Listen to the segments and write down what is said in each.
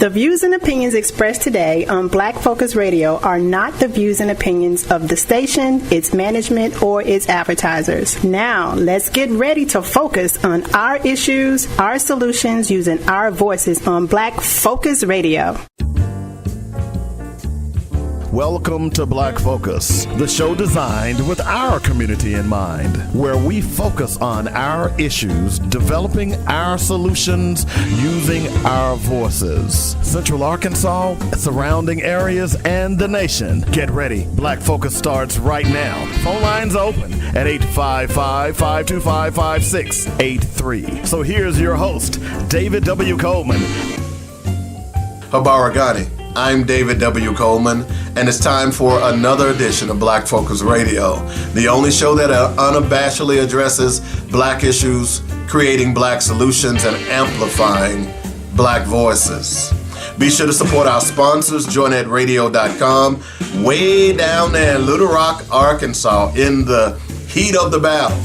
The views and opinions expressed today on Black Focus Radio are not the views and opinions of the station, its management, or its advertisers. Now, let's get ready to focus on our issues, our solutions, using our voices on Black Focus Radio. Welcome to Black Focus, the show designed with our community in mind, where we focus on our issues, developing our solutions, using our voices. Central Arkansas, surrounding areas, and the nation. Get ready. Black Focus starts right now. Phone lines open at 855-525-5683. So here's your host, David W. Coleman. Habari Gsni. I'm David W. Coleman, and it's time for another edition of Black Focus Radio, the only show that unabashedly addresses Black issues, creating Black solutions, and amplifying Black voices. Be sure to support our sponsors, joinetradio.com, way down there in Little Rock, Arkansas, in the heat of the battle,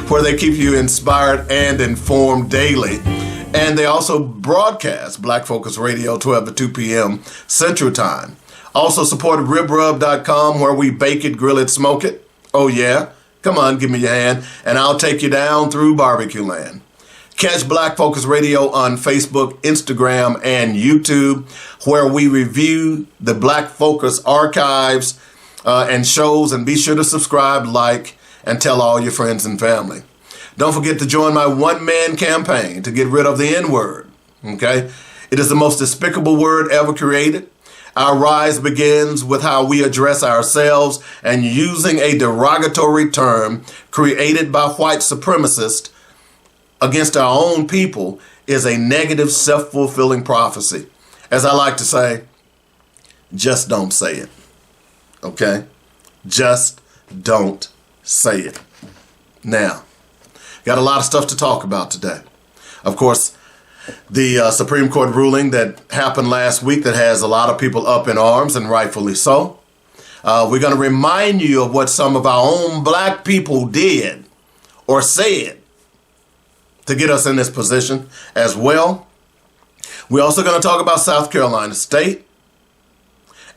where they keep you inspired and informed daily. And they also broadcast Black Focus Radio 12 to 2 p.m. Central Time. Also support ribrub.com, where we bake it, grill it, smoke it. Oh yeah? Come on, give me your hand, and I'll take you down through barbecue land. Catch Black Focus Radio on Facebook, Instagram, and YouTube, where we review the Black Focus archives and shows, and be sure to subscribe, like, and tell all your friends and family. Don't forget to join my one-man campaign to get rid of the N-word, okay? It is the most despicable word ever created. Our rise begins with how we address ourselves, and using a derogatory term created by white supremacists against our own people is a negative, self-fulfilling prophecy. As I like to say, just don't say it, okay? Just don't say it. Now, got a lot of stuff to talk about today. Of course, the Supreme Court ruling that happened last week that has a lot of people up in arms, and rightfully so. We're going to remind you of what some of our own Black people did or said to get us in this position as well. We're also going to talk about South Carolina State.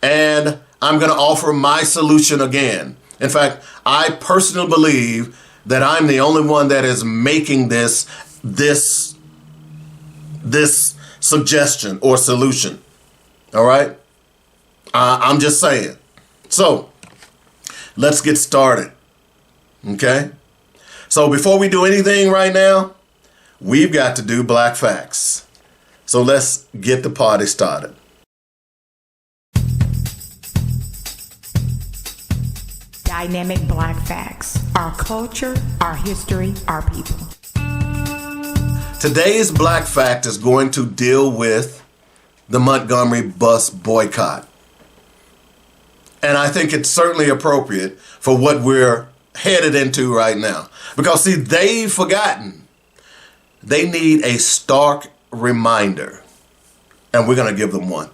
And I'm going to offer my solution again. In fact, I personally believe that I'm the only one that is making this suggestion or solution. All right? I'm just saying. So, let's get started. Okay? So, before we do anything right now, we've got to do Black Facts. So, let's get the party started. Dynamic Black Facts. Our culture, our history, our people. Today's Black Fact is going to deal with the Montgomery bus boycott. And I think it's certainly appropriate for what we're headed into right now. Because, see, they've forgotten. They need a stark reminder. And we're going to give them one.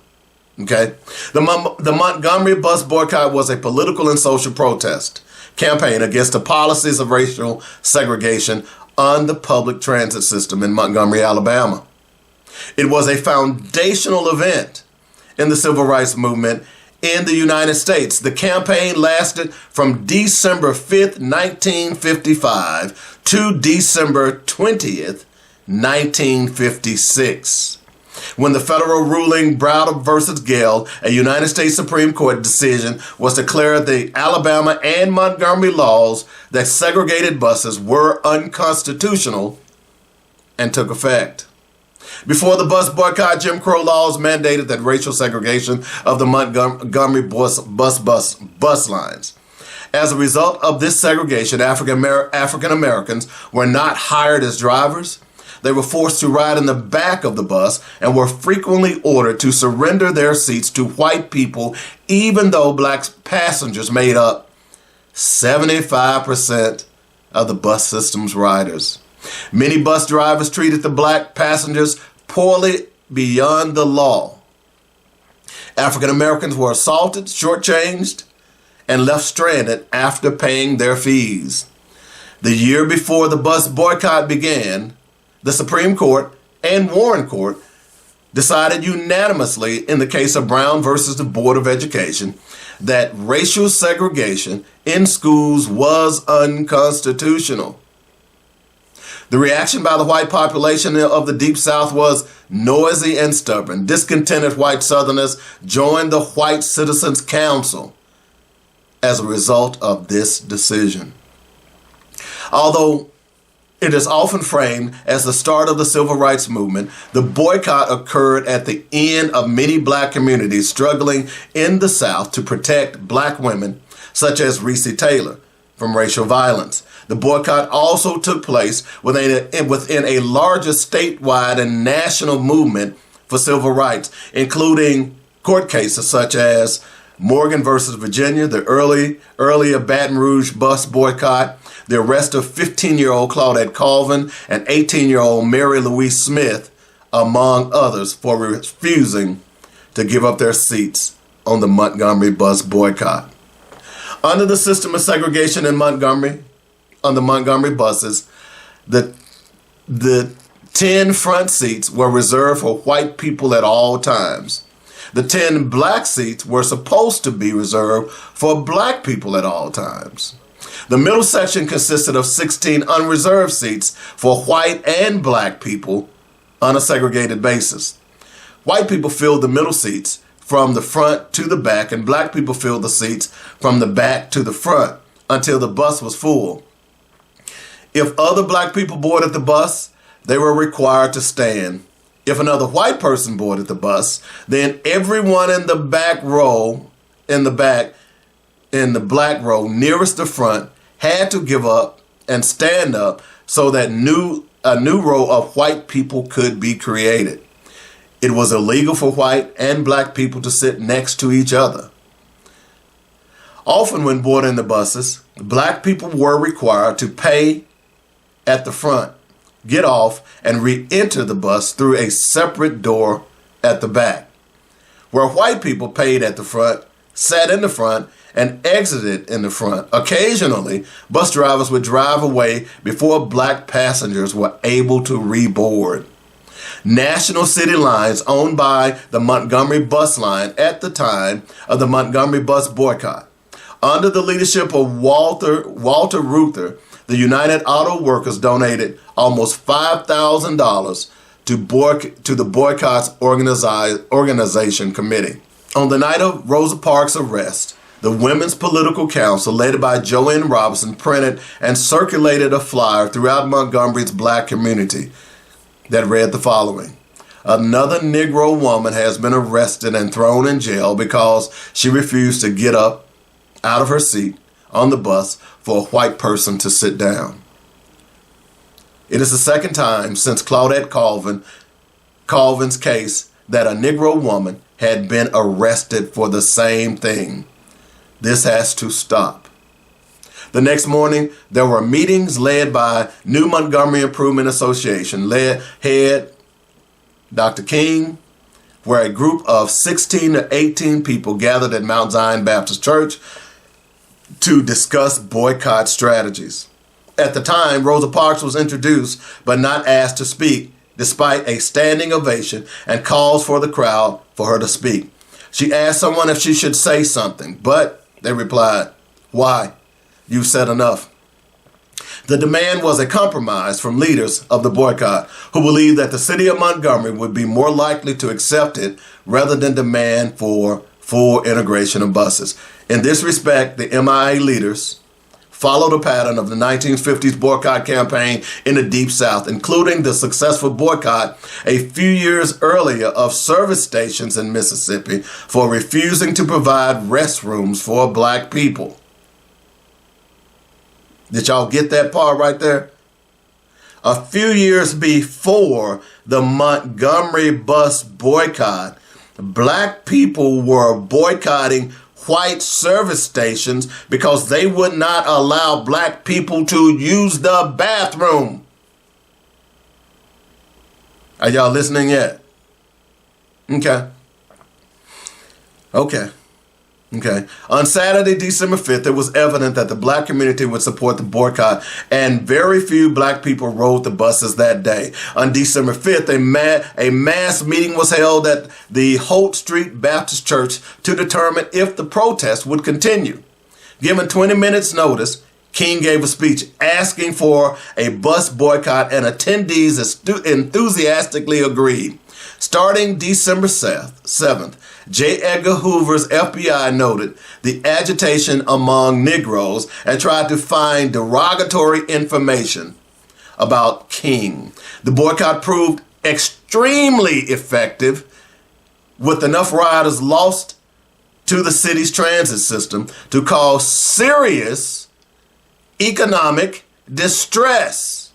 Okay? The Montgomery bus boycott was a political and social protest campaign against the policies of racial segregation on the public transit system in Montgomery, Alabama. It was a foundational event in the civil rights movement in the United States. The campaign lasted from December 5th, 1955 to December 20th, 1956. When the federal ruling Browder versus Gale, a United States Supreme Court decision, was declared the Alabama and Montgomery laws that segregated buses were unconstitutional and took effect. Before the bus boycott, Jim Crow laws mandated that racial segregation of the Montgomery bus lines. As a result of this segregation, African Americans were not hired as drivers. They were forced to ride in the back of the bus and were frequently ordered to surrender their seats to white people, even though Black passengers made up 75% of the bus system's riders. Many bus drivers treated the Black passengers poorly beyond the law. African Americans were assaulted, shortchanged, and left stranded after paying their fees. The year before the bus boycott began, the Supreme Court and Warren Court decided unanimously in the case of Brown versus the Board of Education that racial segregation in schools was unconstitutional. The reaction by the white population of the Deep South was noisy and stubborn. Discontented white Southerners joined the White Citizens Council as a result of this decision. Although it is often framed as the start of the civil rights movement, the boycott occurred at the end of many black communities struggling in the South to protect black women, such as Reese Taylor, from racial violence. The boycott also took place within a larger statewide and national movement for civil rights, including court cases such as Morgan versus Virginia, the earlier Baton Rouge bus boycott, the arrest of 15-year-old Claudette Colvin and 18-year-old Mary Louise Smith, among others, for refusing to give up their seats on the Montgomery bus boycott. Under the system of segregation in Montgomery, on the Montgomery buses, the 10 front seats were reserved for white people at all times. The 10 black seats were supposed to be reserved for black people at all times. The middle section consisted of 16 unreserved seats for white and black people on a segregated basis. White people filled the middle seats from the front to the back, and black people filled the seats from the back to the front until the bus was full. If other black people boarded the bus, they were required to stand. If another white person boarded the bus, then everyone in the back row, in the black row nearest the front, had to give up and stand up so that a new row of white people could be created. It was illegal for white and black people to sit next to each other. Often when boarding the buses, black people were required to pay at the front, get off, and re-enter the bus through a separate door at the back. Where white people paid at the front, sat in the front, and exited in the front. Occasionally, bus drivers would drive away before black passengers were able to reboard. National City Lines, owned by the Montgomery Bus Line at the time of the Montgomery bus boycott, under the leadership of Walter Reuther, the United Auto Workers donated almost $5,000 to the boycott's organization committee. On the night of Rosa Parks' arrest, the Women's Political Council, led by Joanne Robinson, printed and circulated a flyer throughout Montgomery's black community that read the following: "Another Negro woman has been arrested and thrown in jail because she refused to get up out of her seat on the bus for a white person to sit down." It is the second time since Claudette Colvin's case that a Negro woman had been arrested for the same thing. This has to stop. The next morning, there were meetings led by New Montgomery Improvement Association head Dr. King, where a group of 16 to 18 people gathered at Mount Zion Baptist Church to discuss boycott strategies. At the time, Rosa Parks was introduced but not asked to speak, despite a standing ovation and calls for the crowd for her to speak. She asked someone if she should say something, but they replied, "Why? You've said enough." The demand was a compromise from leaders of the boycott who believed that the city of Montgomery would be more likely to accept it rather than demand for full integration of buses. In this respect, the MIA leaders followed a pattern of the 1950s boycott campaign in the Deep South, including the successful boycott a few years earlier of service stations in Mississippi for refusing to provide restrooms for black people. Did y'all get that part right there? A few years before the Montgomery bus boycott, black people were boycotting white service stations because they would not allow black people to use the bathroom. Are y'all listening yet? Okay. Okay. On Saturday, December 5th, it was evident that the black community would support the boycott, and very few black people rode the buses that day. On December 5th, a mass meeting was held at the Holt Street Baptist Church to determine if the protest would continue. Given 20 minutes notice, King gave a speech asking for a bus boycott, and attendees enthusiastically agreed. Starting December 7th, J. Edgar Hoover's FBI noted the agitation among Negroes and tried to find derogatory information about King. The boycott proved extremely effective, with enough riders lost to the city's transit system to cause serious economic distress.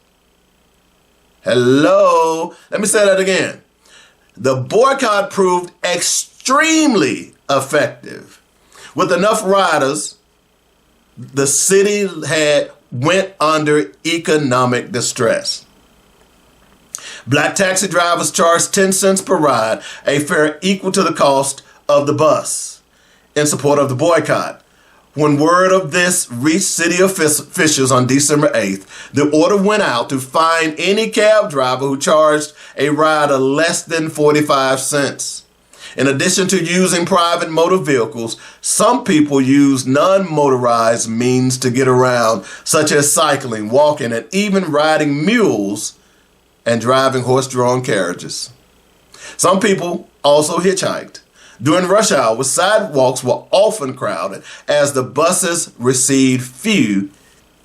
Hello? Let me say that again. The boycott proved extremely effective. With enough riders, the city went under economic distress. Black taxi drivers charged 10 cents per ride, a fare equal to the cost of the bus, in support of the boycott. When word of this reached city officials on December 8th, the order went out to fine any cab driver who charged a rider less than 45 cents. In addition to using private motor vehicles, some people use non-motorized means to get around, such as cycling, walking, and even riding mules and driving horse-drawn carriages. Some people also hitchhiked. During rush hour, sidewalks were often crowded as the buses received few,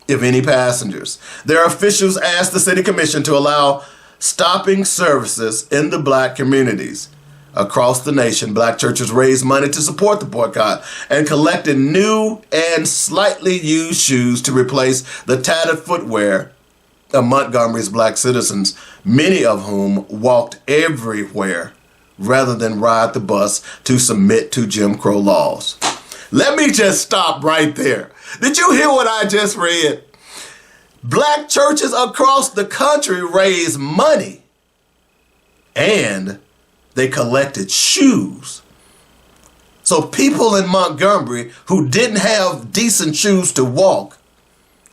if any, passengers. Their officials asked the city commission to allow stopping services in the black communities. Across the nation, black churches raised money to support the boycott and collected new and slightly used shoes to replace the tattered footwear of Montgomery's black citizens, many of whom walked everywhere rather than ride the bus to submit to Jim Crow laws. Let me just stop right there. Did you hear what I just read? Black churches across the country raised money and they collected shoes. So people in Montgomery who didn't have decent shoes to walk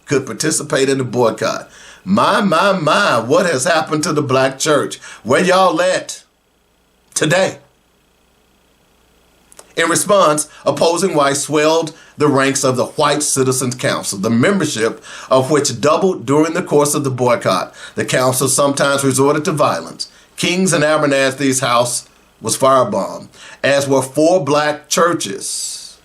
could participate in the boycott. My, what has happened to the black church? Where y'all at today? In response, opposing whites swelled the ranks of the White Citizens Council, the membership of which doubled during the course of the boycott. The council sometimes resorted to violence. King's and Abernathy's house was firebombed, as were 4 black churches.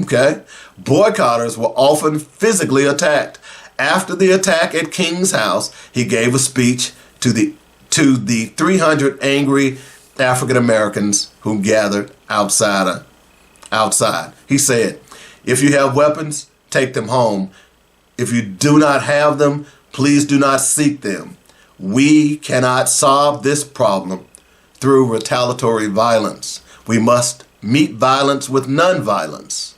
Okay? Boycotters were often physically attacked. After the attack at King's house, he gave a speech to the 300 angry African Americans who gathered outside. He said, "If you have weapons, take them home. If you do not have them, please do not seek them. We cannot solve this problem through retaliatory violence. We must meet violence with nonviolence.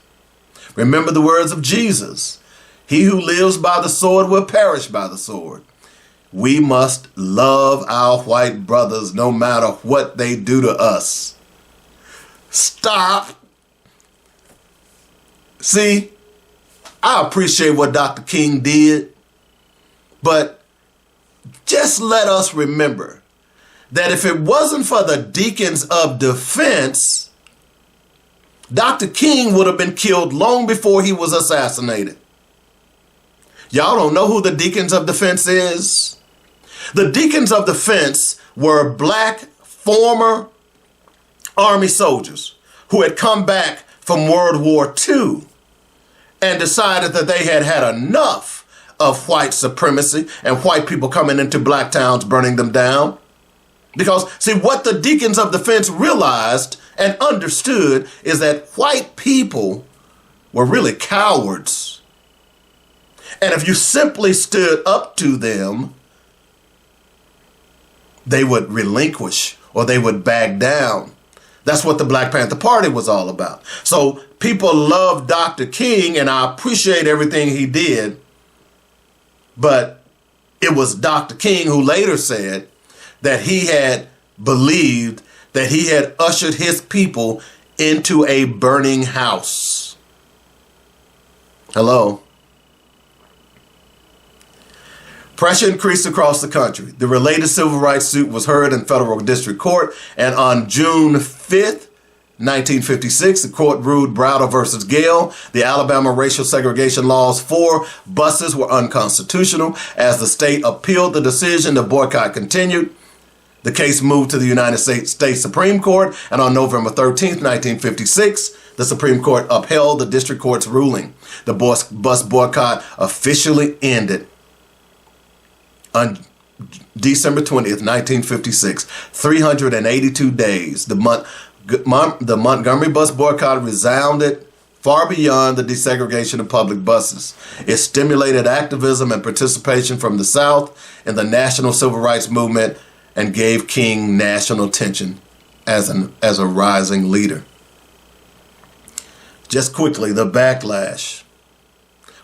Remember the words of Jesus. He who lives by the sword will perish by the sword. We must love our white brothers no matter what they do to us." Stop. See, I appreciate what Dr. King did, but just let us remember that if it wasn't for the deacons of defense, Dr. King would have been killed long before he was assassinated. Y'all don't know who the deacons of defense is? The deacons of defense were black former Army soldiers who had come back from World War II and decided that they had had enough of white supremacy and white people coming into black towns burning them down. Because, see, what the deacons of defense realized and understood is that white people were really cowards. And if you simply stood up to them, they would relinquish or they would back down. That's what the Black Panther Party was all about. So people love Dr. King, and I appreciate everything he did. But it was Dr. King who later said that he had believed that he had ushered his people into a burning house. Hello. Pressure increased across the country. The related civil rights suit was heard in federal district court, and on June 5th, 1956, the court ruled Browder versus Gale. The Alabama racial segregation laws for buses were unconstitutional. As the state appealed the decision, the boycott continued. The case moved to the United States Supreme Court, and on November 13th, 1956, the Supreme Court upheld the district court's ruling. The bus boycott officially ended on December 20th, 1956, 382 days. The Montgomery bus boycott resounded far beyond the desegregation of public buses. It stimulated activism and participation from the South in the national civil rights movement and gave King national attention as a rising leader. Just quickly, the backlash.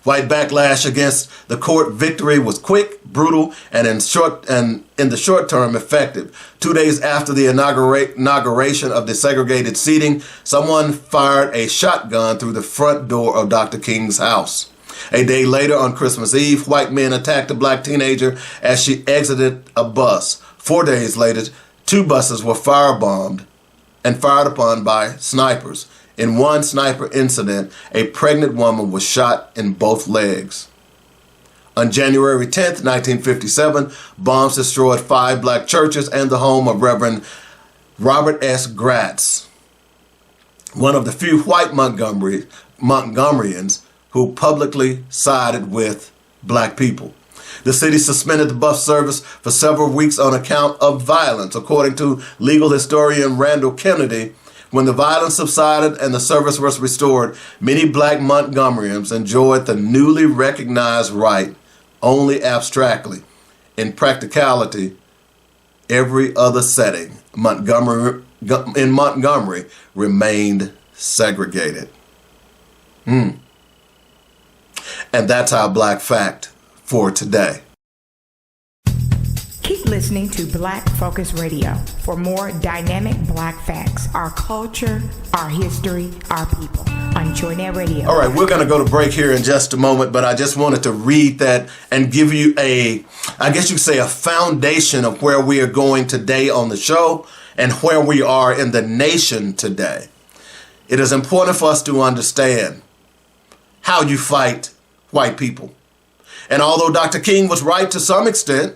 White backlash against the court victory was quick, brutal, and in the short term effective. 2 days after the inauguration of desegregated seating, someone fired a shotgun through the front door of Dr. King's house. A day later, on Christmas Eve, white men attacked a black teenager as she exited a bus. 4 days later, 2 buses were firebombed and fired upon by snipers. In one sniper incident, a pregnant woman was shot in both legs. On January 10th, 1957, bombs destroyed 5 black churches and the home of Reverend Robert S. Gratz, one of the few white Montgomeryans who publicly sided with black people. The city suspended the bus service for several weeks on account of violence. According to legal historian Randall Kennedy, when the violence subsided and the service was restored, many black Montgomeryans enjoyed the newly recognized right only abstractly. In practicality, every other setting in Montgomery remained segregated. And that's our Black Fact for today. Keep listening to Black Focus Radio for more dynamic Black facts, our culture, our history, our people on Joynet Radio. All right, we're going to go to break here in just a moment, but I just wanted to read that and give you a foundation of where we are going today on the show and where we are in the nation today. It is important for us to understand how you fight white people. And although Dr. King was right to some extent,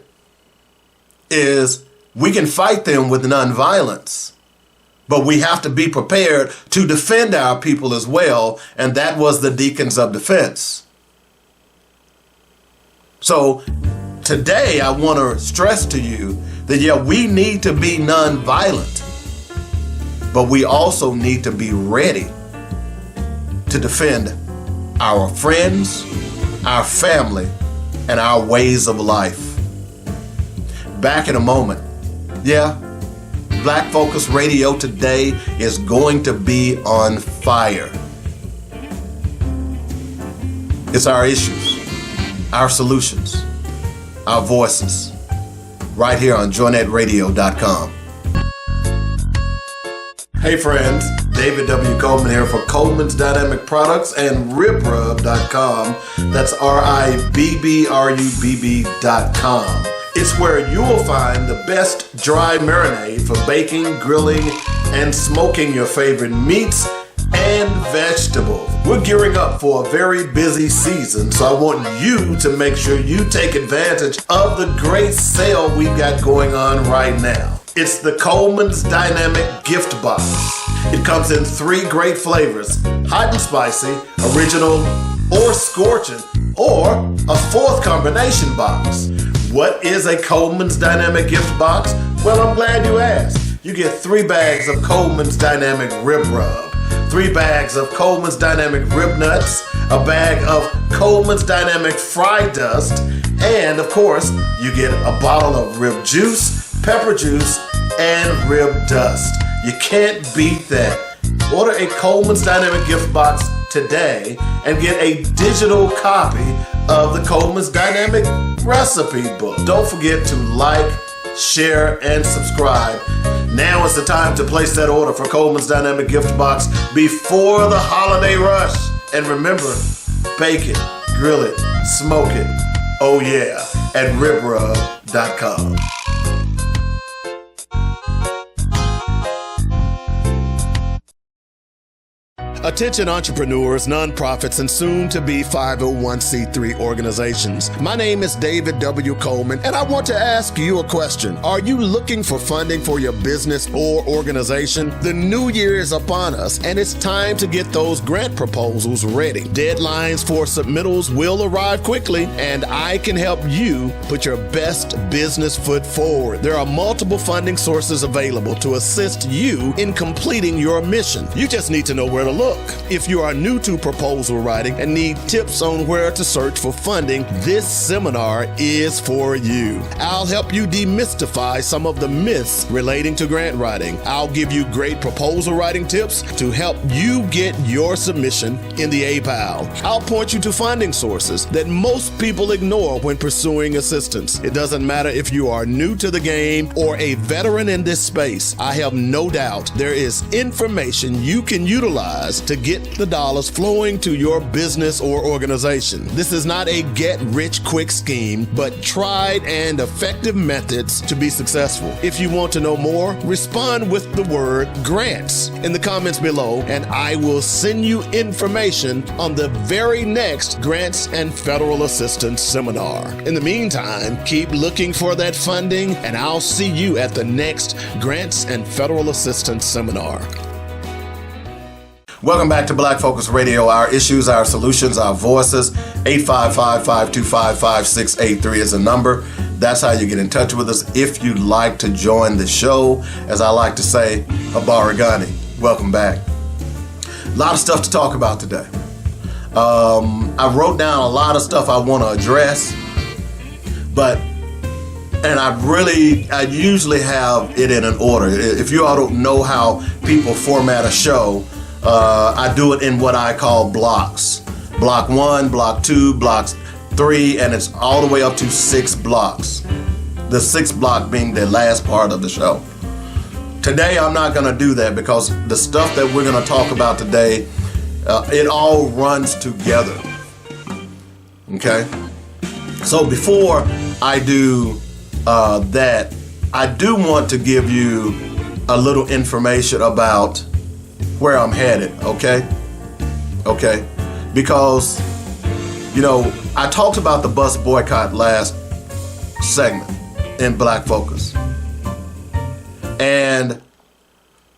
is we can fight them with nonviolence, but we have to be prepared to defend our people as well, and that was the Deacons of Defense. So today I want to stress to you that we need to be nonviolent, but we also need to be ready to defend our friends, our family, and our ways of life. Back in a moment. Black Focus Radio today is going to be on fire. It's our issues, our solutions, our voices, right here on joynetradio.com. Hey friends, David W. Coleman here for Coleman's Dynamic Products and ribrub.com. That's RIBBRUBB.com. It's where you will find the best dry marinade for baking, grilling, and smoking your favorite meats and vegetables. We're gearing up for a very busy season, so I want you to make sure you take advantage of the great sale we've got going on right now. It's the Coleman's Dynamic Gift Box. It comes in 3 great flavors: hot and spicy, original, or scorching, or a 4th combination box. What is a Coleman's Dynamic Gift Box? Well, I'm glad you asked. You get 3 bags of Coleman's Dynamic Rib Rub, 3 bags of Coleman's Dynamic Rib Nuts, a bag of Coleman's Dynamic Fry Dust, and of course, you get a bottle of rib juice, pepper juice, and rib dust. You can't beat that. Order a Coleman's Dynamic Gift Box today and get a digital copy of the Coleman's Dynamic Recipe Book. Don't forget to like, share, and subscribe. Now is the time to place that order for Coleman's Dynamic Gift Box before the holiday rush. And remember, bake it, grill it, smoke it. Oh yeah, at ribrub.com. Attention entrepreneurs, nonprofits, and soon-to-be 501c3 organizations. My name is David W. Coleman, and I want to ask you a question. Are you looking for funding for your business or organization? The new year is upon us, and it's time to get those grant proposals ready. Deadlines for submittals will arrive quickly, and I can help you put your best business foot forward. There are multiple funding sources available to assist you in completing your mission. You just need to know where to look. If you are new to proposal writing and need tips on where to search for funding, this seminar is for you. I'll help you demystify some of the myths relating to grant writing. I'll give you great proposal writing tips to help you get your submission in the A-pile. I'll point you to funding sources that most people ignore when pursuing assistance. It doesn't matter if you are new to the game or a veteran in this space. I have no doubt there is information you can utilize to get the dollars flowing to your business or organization. This is not a get-rich-quick scheme, but tried and effective methods to be successful. If you want to know more, respond with the word grants in the comments below, and I will send you information on the very next Grants and Federal Assistance Seminar. In the meantime, keep looking for that funding, and I'll see you at the next Grants and Federal Assistance Seminar. Welcome back to Black Focus Radio. Our issues, our solutions, our voices. 855-525-5683 is a number. That's how you get in touch with us if you'd like to join the show. As I like to say, Habari Gsni. Welcome back. A lot of stuff to talk about today. I wrote down a lot of stuff I want to address, and I usually have it in an order. If you all don't know how people format a show, I do it in what I call blocks. Block 1, block 2, block 3, and it's all the way up to 6 blocks. The 6th block being the last part of the show. Today I'm not going to do that because the stuff that we're going to talk about today, it all runs together. Okay? So before I do that, I do want to give you a little information about where I'm headed, okay? Because, I talked about the bus boycott last segment in Black Focus. And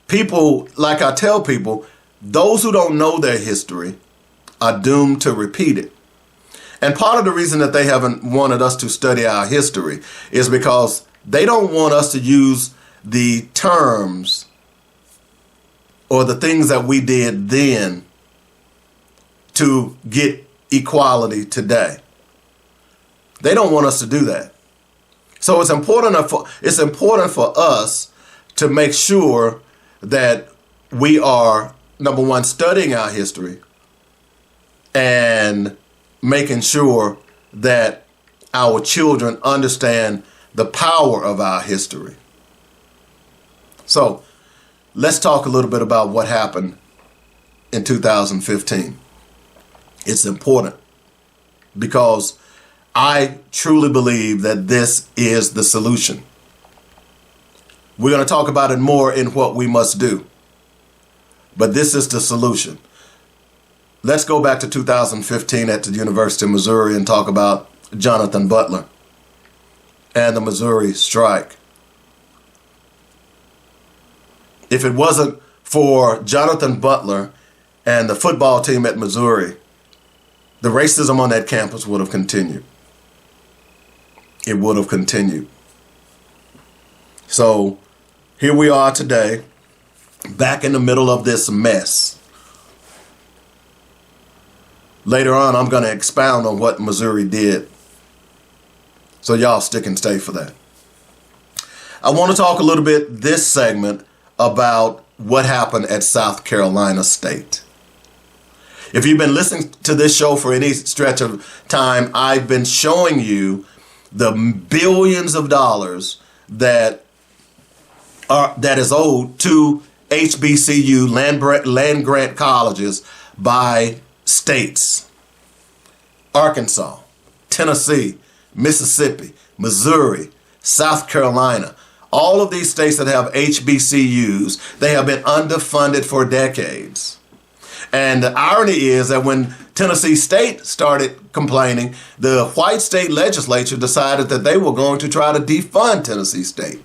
people, like I tell people, those who don't know their history are doomed to repeat it. And part of the reason that they haven't wanted us to study our history is because they don't want us to use the terms or the things that we did then to get equality today. They don't want us to do that. So it's important for us to make sure that we are, number one, studying our history and making sure that our children understand the power of our history. So let's talk a little bit about what happened in 2015. It's important because I truly believe that this is the solution. We're going to talk about it more in what we must do, but this is the solution. Let's go back to 2015 at the University of Missouri and talk about Jonathan Butler and the Missouri strike. If it wasn't for Jonathan Butler and the football team at Missouri, the racism on that campus would have continued. It would have continued. So here we are today, back in the middle of this mess. Later on, I'm going to expound on what Missouri did. So y'all stick and stay for that. I want to talk a little bit this segment about what happened at South Carolina State. If you've been listening to this show for any stretch of time, I've been showing you the billions of dollars that that is owed to HBCU land grant colleges by states. Arkansas, Tennessee, Mississippi, Missouri, South Carolina. All of these states that have HBCUs, they have been underfunded for decades. And the irony is that when Tennessee State started complaining, the white state legislature decided that they were going to try to defund Tennessee State,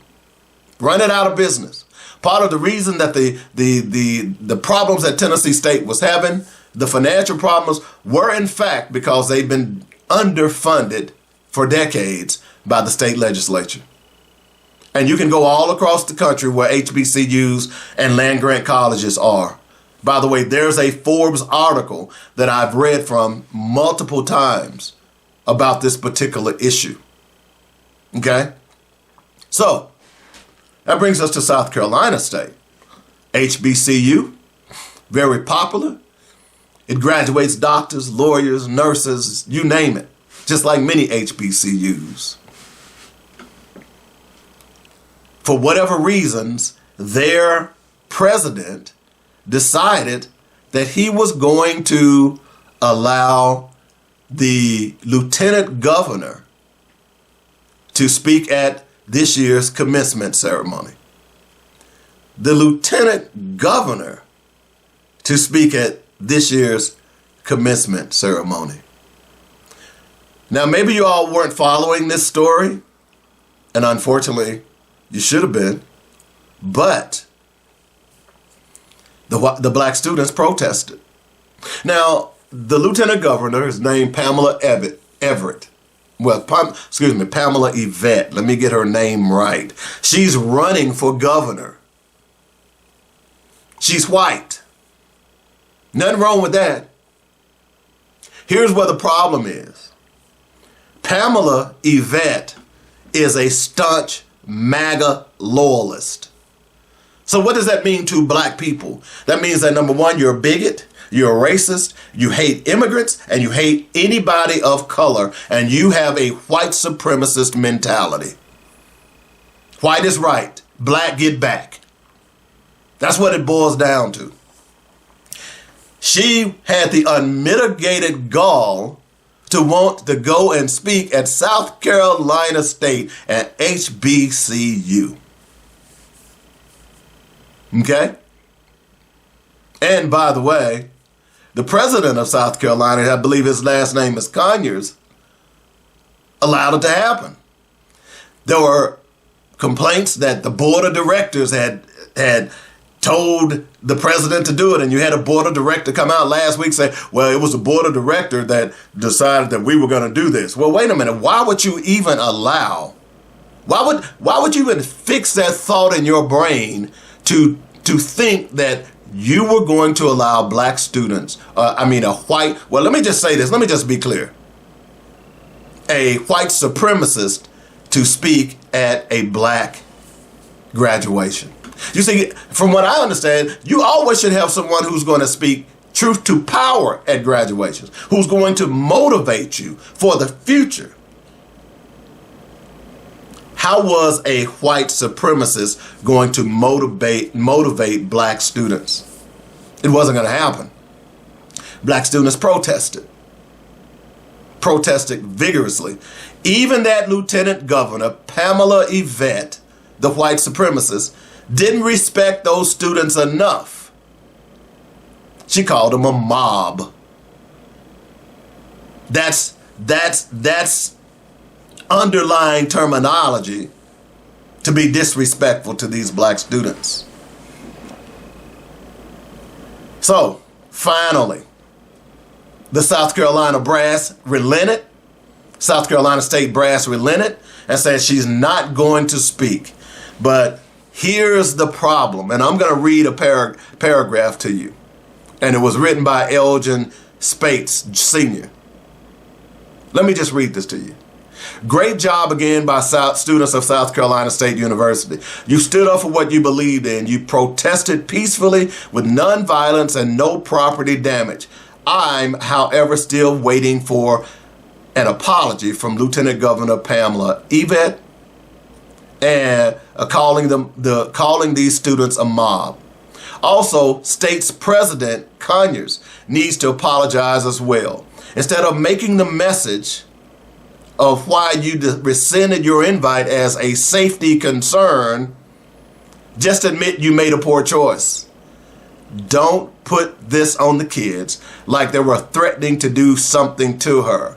run it out of business. Part of the reason that the problems that Tennessee State was having, the financial problems, were in fact because they've been underfunded for decades by the state legislature. And you can go all across the country where HBCUs and land grant colleges are. By the way, there's a Forbes article that I've read from multiple times about this particular issue. Okay? So, that brings us to South Carolina State. HBCU, very popular. It graduates doctors, lawyers, nurses, you name it, just like many HBCUs. For whatever reasons, their president decided that he was going to allow the lieutenant governor to speak at this year's commencement ceremony. The lieutenant governor to speak at this year's commencement ceremony. Now, maybe you all weren't following this story, and unfortunately, you should have been, but the black students protested. Now, the lieutenant governor is named Pamela Everett. Pamela Yvette. Let me get her name right. She's running for governor. She's white. Nothing wrong with that. Here's where the problem is. Pamela Yvette is a staunch MAGA loyalist. So what does that mean to black people? That means that, number one, you're a bigot, you're a racist, you hate immigrants, and you hate anybody of color, and you have a white supremacist mentality. White is right, black get back. That's what it boils down to. She had the unmitigated gall to want to go and speak at South Carolina State at HBCU. Okay? And by the way, the president of South Carolina, I believe his last name is Conyers, allowed it to happen. There were complaints that the board of directors had told the president to do it, and you had a board of director come out last week say, well, it was the board of director that decided that we were going to do this. Well, wait a minute. Why would you even allow? Why would you even fix that thought in your brain to think that you were going to let me just say this. Let me just be clear. A white supremacist to speak at a black graduation. You see, from what I understand, you always should have someone who's going to speak truth to power at graduations, who's going to motivate you for the future. How was a white supremacist going to motivate black students? It wasn't going to happen. Black students protested vigorously. Even that lieutenant governor, Pamela Yvette, the white supremacist, didn't respect those students enough. She called them a mob. That's underlying terminology to be disrespectful to these black students. So, finally, the South Carolina brass relented. South Carolina State brass relented and said she's not going to speak. But here's the problem, and I'm going to read a paragraph to you. And it was written by Elgin Spates, Sr. Let me just read this to you. Great job again by students of South Carolina State University. You stood up for what you believed in. You protested peacefully with nonviolence and no property damage. I'm, however, still waiting for an apology from Lieutenant Governor Pamela Yvette. and calling these students a mob. Also, state's president, Conyers, needs to apologize as well. Instead of making the message of why you rescinded your invite as a safety concern, just admit you made a poor choice. Don't put this on the kids like they were threatening to do something to her.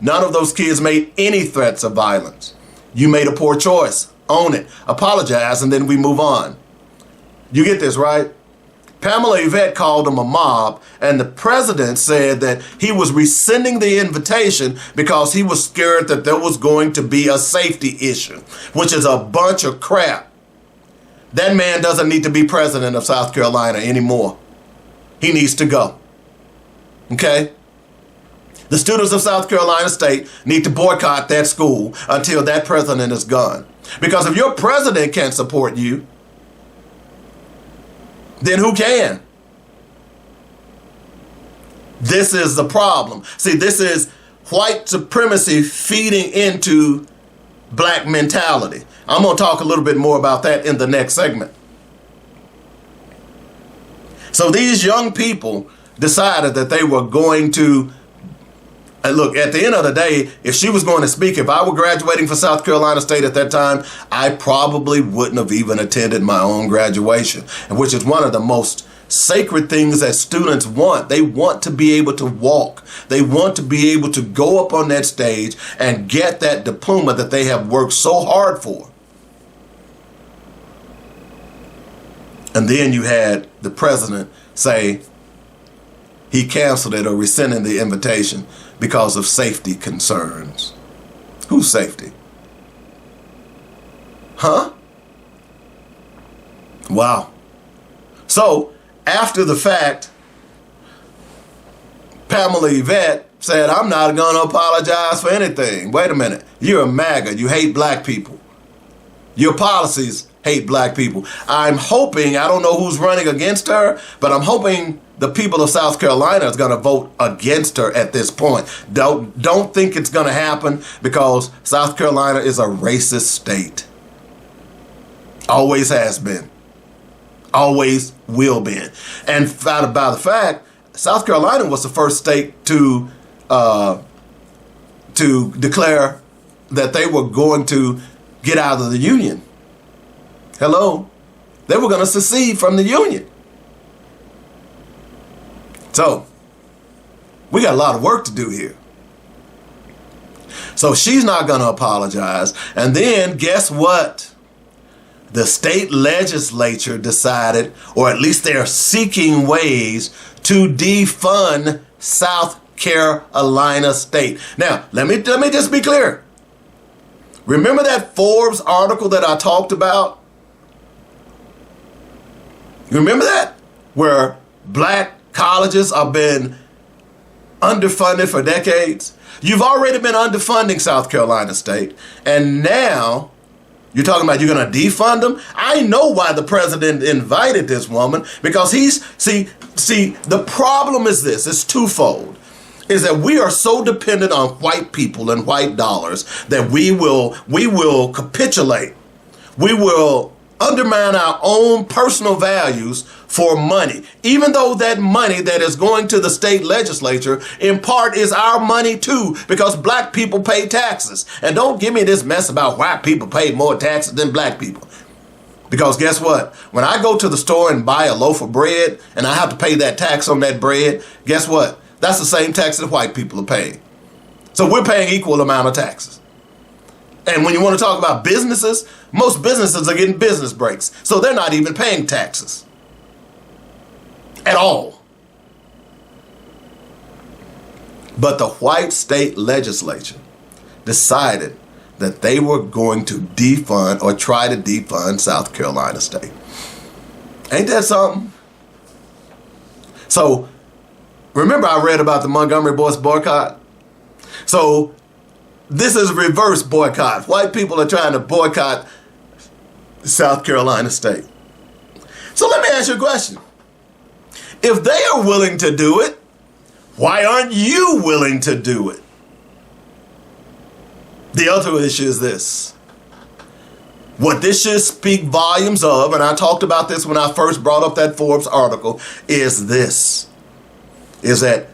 None of those kids made any threats of violence. You made a poor choice. Own it. Apologize, and then we move on. You get this, right? Pamela Yvette called them a mob, and the president said that he was rescinding the invitation because he was scared that there was going to be a safety issue, which is a bunch of crap. That man doesn't need to be president of South Carolina anymore. He needs to go. Okay? The students of South Carolina State need to boycott that school until that president is gone. Because if your president can't support you, then who can? This is the problem. See, this is white supremacy feeding into black mentality. I'm going to talk a little bit more about that in the next segment. So these young people decided that they were going to, look, at the end of the day, if she was going to speak, if I were graduating for South Carolina State at that time, I probably wouldn't have even attended my own graduation, which is one of the most sacred things that students want. They want to be able to walk. They want to be able to go up on that stage and get that diploma that they have worked so hard for. And then you had the president say he canceled it or rescinded the invitation because of safety concerns. Whose safety? Huh? Wow. So, after the fact, Pamela Yvette said, I'm not going to apologize for anything. Wait a minute. You're a MAGA. You hate black people. Your policies hate black people. I'm hoping, I don't know who's running against her, but I'm hoping the people of South Carolina is going to vote against her at this point. Don't think it's going to happen because South Carolina is a racist state. Always has been. Always will be. And by the fact, South Carolina was the first state to declare that they were going to get out of the Union. Hello? They were going to secede from the Union. So, we got a lot of work to do here. So she's not going to apologize. And then guess what? The state legislature decided, or at least they're seeking ways to defund South Carolina State. Now, let me just be clear. Remember that Forbes article that I talked about? You remember that? Where black colleges have been underfunded for decades. You've already been underfunding South Carolina State. And now you're talking about you're going to defund them? I know why the president invited this woman, because see, the problem is this, it's twofold, is that we are so dependent on white people and white dollars that we will capitulate. We will undermine our own personal values for money, even though that money that is going to the state legislature in part is our money too, because black people pay taxes. And don't give me this mess about white people pay more taxes than black people. Because guess what? When I go to the store and buy a loaf of bread and I have to pay that tax on that bread, guess what? That's the same tax that white people are paying. So we're paying equal amount of taxes. And when you want to talk about businesses, most businesses are getting business breaks. So they're not even paying taxes at all. But the white state legislature decided that they were going to defund or try to defund South Carolina State. Ain't that something? So remember I read about the Montgomery boys boycott? So this is reverse boycott. White people are trying to boycott South Carolina State. So let me ask you a question. If they are willing to do it, why aren't you willing to do it? The other issue is this. What this should speak volumes of, and I talked about this when I first brought up that Forbes article, is that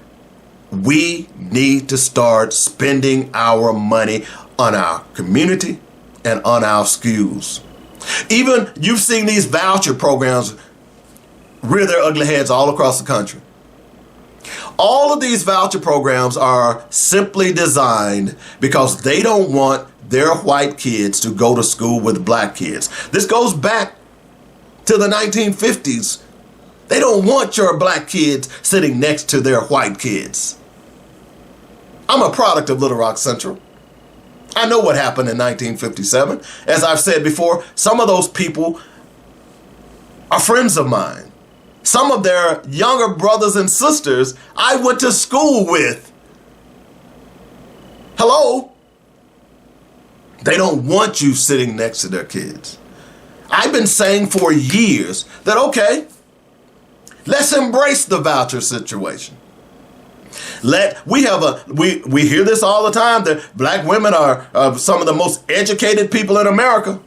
we need to start spending our money on our community and on our schools. Even you've seen these voucher programs rear their ugly heads all across the country. All of these voucher programs are simply designed because they don't want their white kids to go to school with black kids. This goes back to the 1950s. They don't want your black kids sitting next to their white kids. I'm a product of Little Rock Central. I know what happened in 1957. As I've said before, some of those people are friends of mine. Some of their younger brothers and sisters I went to school with. Hello? They don't want you sitting next to their kids. I've been saying for years that, okay, let's embrace the voucher situation. We hear this all the time, that black women are some of the most educated people in America.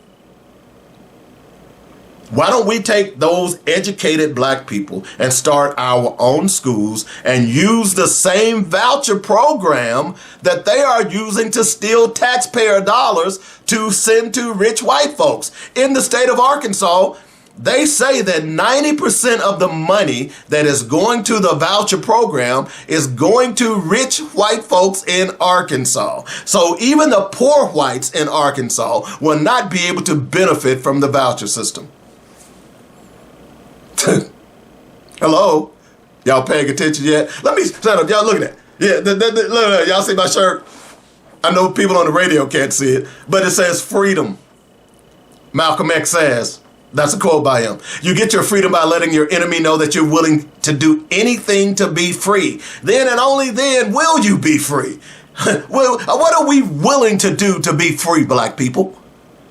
Why don't we take those educated black people and start our own schools and use the same voucher program that they are using to steal taxpayer dollars to send to rich white folks? In the state of Arkansas, they say that 90% of the money that is going to the voucher program is going to rich white folks in Arkansas. So even the poor whites in Arkansas will not be able to benefit from the voucher system. Hello? Y'all paying attention yet? Let me stand up. Y'all look at that. Yeah, look, y'all see my shirt? I know people on the radio can't see it, but it says freedom. Malcolm X says, that's a quote by him. You get your freedom by letting your enemy know that you're willing to do anything to be free. Then and only then will you be free. Well, what are we willing to do to be free, black people?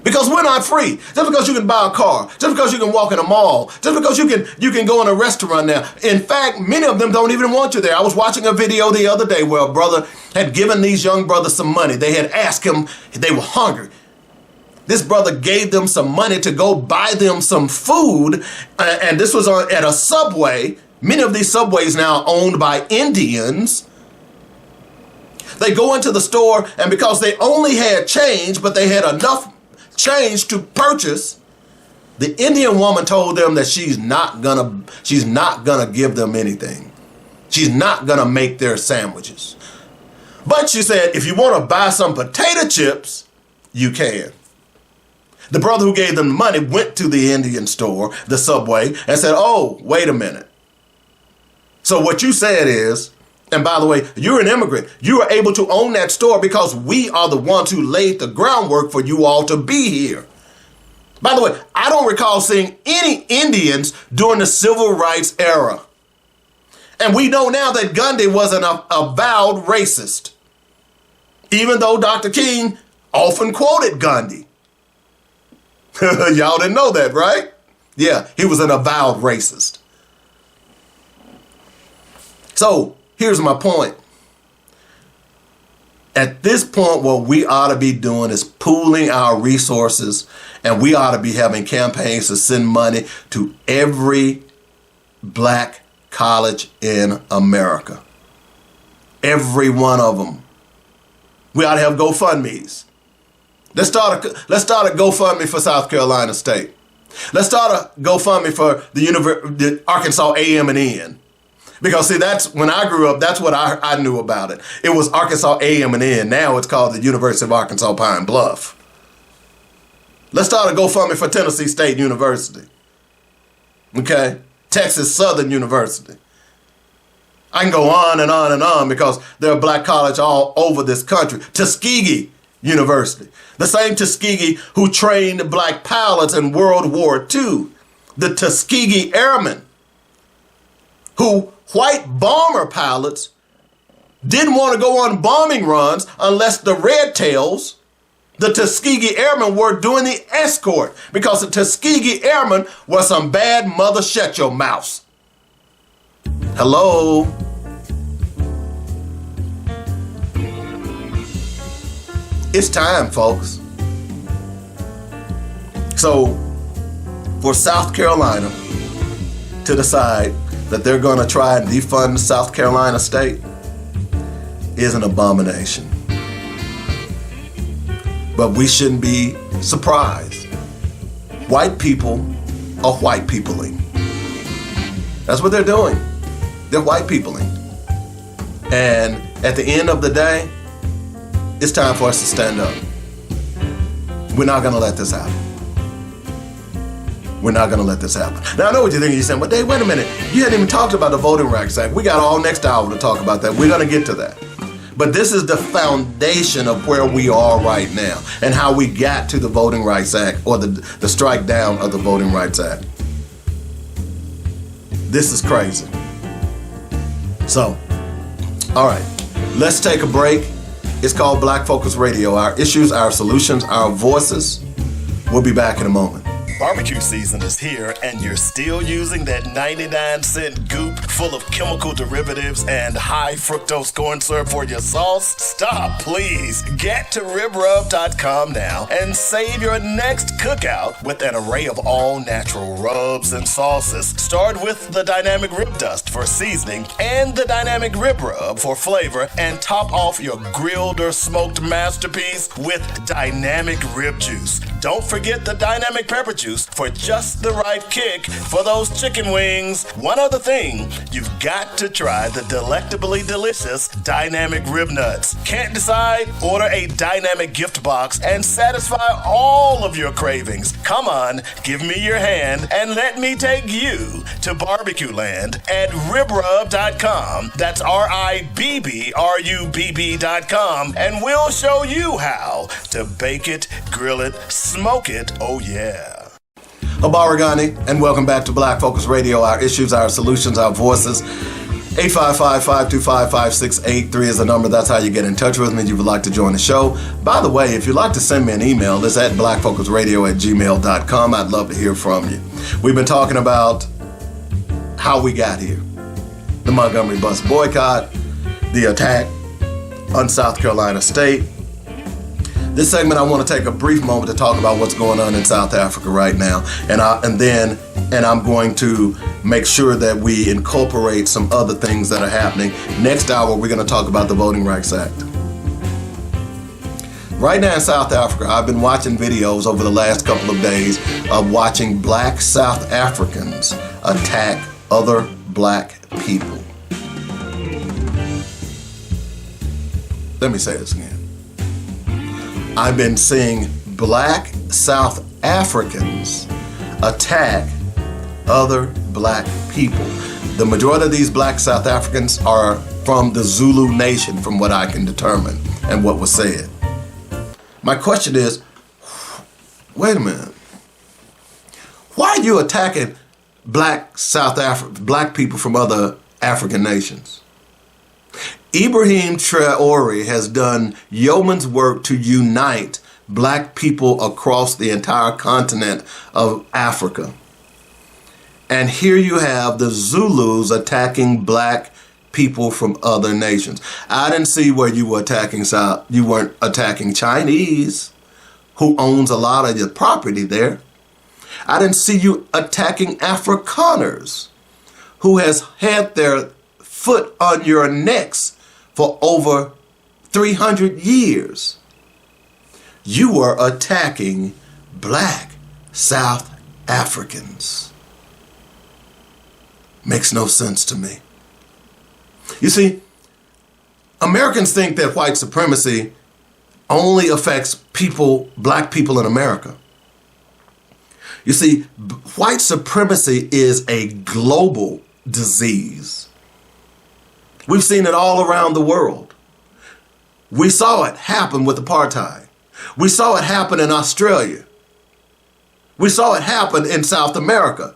Because we're not free. Just because you can buy a car, just because you can walk in a mall, just because you can go in a restaurant now. In fact, many of them don't even want you there. I was watching a video the other day where a brother had given these young brothers some money. They had asked him, they were hungry. This brother gave them some money to go buy them some food, and this was at a Subway. Many of these Subways now owned by Indians. They go into the store, and because they only had change, but they had enough change to purchase, the Indian woman told them that she's not gonna give them anything. She's not gonna make their sandwiches. But she said, if you want to buy some potato chips, you can. The brother who gave them the money went to the Indian store, the Subway, and said, oh, wait a minute. So what you said is, and by the way, you're an immigrant. You are able to own that store because we are the ones who laid the groundwork for you all to be here. By the way, I don't recall seeing any Indians during the civil rights era. And we know now that Gandhi was an avowed racist, even though Dr. King often quoted Gandhi. Y'all didn't know that, right? Yeah, he was an avowed racist. So here's my point. At this point, what we ought to be doing is pooling our resources, and we ought to be having campaigns to send money to every black college in America. Every one of them. We ought to have GoFundMes. Let's start a GoFundMe for South Carolina State. Let's start a GoFundMe for the Arkansas AM&N. Because see, that's when I grew up, that's what I knew about it. It was Arkansas AM&N. Now it's called the University of Arkansas Pine Bluff. Let's start a GoFundMe for Tennessee State University. Okay? Texas Southern University. I can go on and on and on because there are black colleges all over this country. Tuskegee University. The same Tuskegee who trained black pilots in World War II. The Tuskegee Airmen, who white bomber pilots didn't want to go on bombing runs unless the Red Tails, the Tuskegee Airmen, were doing the escort, because the Tuskegee Airmen were some bad mother shut your mouse. Hello? It's time, folks. So for South Carolina to decide that they're going to try and defund South Carolina State is an abomination. But we shouldn't be surprised. White people are white peopling. That's what they're doing. They're white peopling. And at the end of the day, it's time for us to stand up. We're not going to let this happen. We're not going to let this happen. Now, I know what you're thinking. You're saying, well, Dave, wait a minute. You hadn't even talked about the Voting Rights Act. We got all next hour to talk about that. We're going to get to that. But this is the foundation of where we are right now and how we got to the Voting Rights Act, or the strike down of the Voting Rights Act. This is crazy. So, all right, let's take a break. It's called Black Focus Radio. Our issues, our solutions, our voices. We'll be back in a moment. Barbecue season is here, and you're still using that 99-cent goop full of chemical derivatives and high fructose corn syrup for your sauce? Stop, please. Get to ribrub.com now and save your next cookout with an array of all-natural rubs and sauces. Start with the Dynamic Rib Dust for seasoning and the Dynamic Rib Rub for flavor, and top off your grilled or smoked masterpiece with Dynamic Rib Juice. Don't forget the Dynamic Pepper Juice for just the right kick for those chicken wings. One other thing, you've got to try the delectably delicious Dynamic Rib Nuts. Can't decide? Order a Dynamic gift box and satisfy all of your cravings. Come on, give me your hand and let me take you to barbecue land at ribrub.com. That's RIBBRUBB.com, and we'll show you how to bake it, grill it, smoke it. Oh yeah. Habari Gsni, and welcome back to Black Focus Radio. Our issues, our solutions, our voices. 855-525-5683 is the number. That's how you get in touch with me if you would like to join the show. By the way, if you'd like to send me an email, it's at blackfocusradio@gmail.com. I'd love to hear from you. We've been talking about how we got here. The Montgomery bus boycott, the attack on South Carolina State. This segment, I want to take a brief moment to talk about what's going on in South Africa right now, and I'm going to make sure that we incorporate some other things that are happening. Next hour, we're going to talk about the Voting Rights Act. Right now in South Africa, I've been watching videos over the last couple of days of watching black South Africans attack other black people. Let me say this again. I've been seeing black South Africans attack other black people. The majority of these black South Africans are from the Zulu nation, from what I can determine and what was said. My question is, wait a minute. Why are you attacking black people from other African nations? Ibrahim Traore has done yeoman's work to unite black people across the entire continent of Africa. And here you have the Zulus attacking black people from other nations. I didn't see where you were attacking you weren't attacking Chinese, who owns a lot of your property there. I didn't see you attacking Afrikaners, who has had their foot on your necks for over 300 years. You were attacking black South Africans. Makes no sense to me. You see, Americans think that white supremacy only affects black people in America. You see, white supremacy is a global disease. We've seen it all around the world. We saw it happen with apartheid. We saw it happen in Australia. We saw it happen in South America.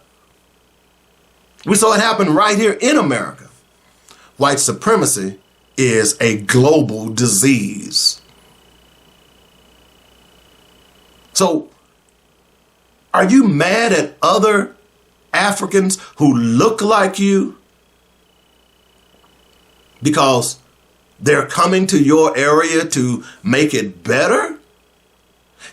We saw it happen right here in America. White supremacy is a global disease. So, are you mad at other Africans who look like you because they're coming to your area to make it better?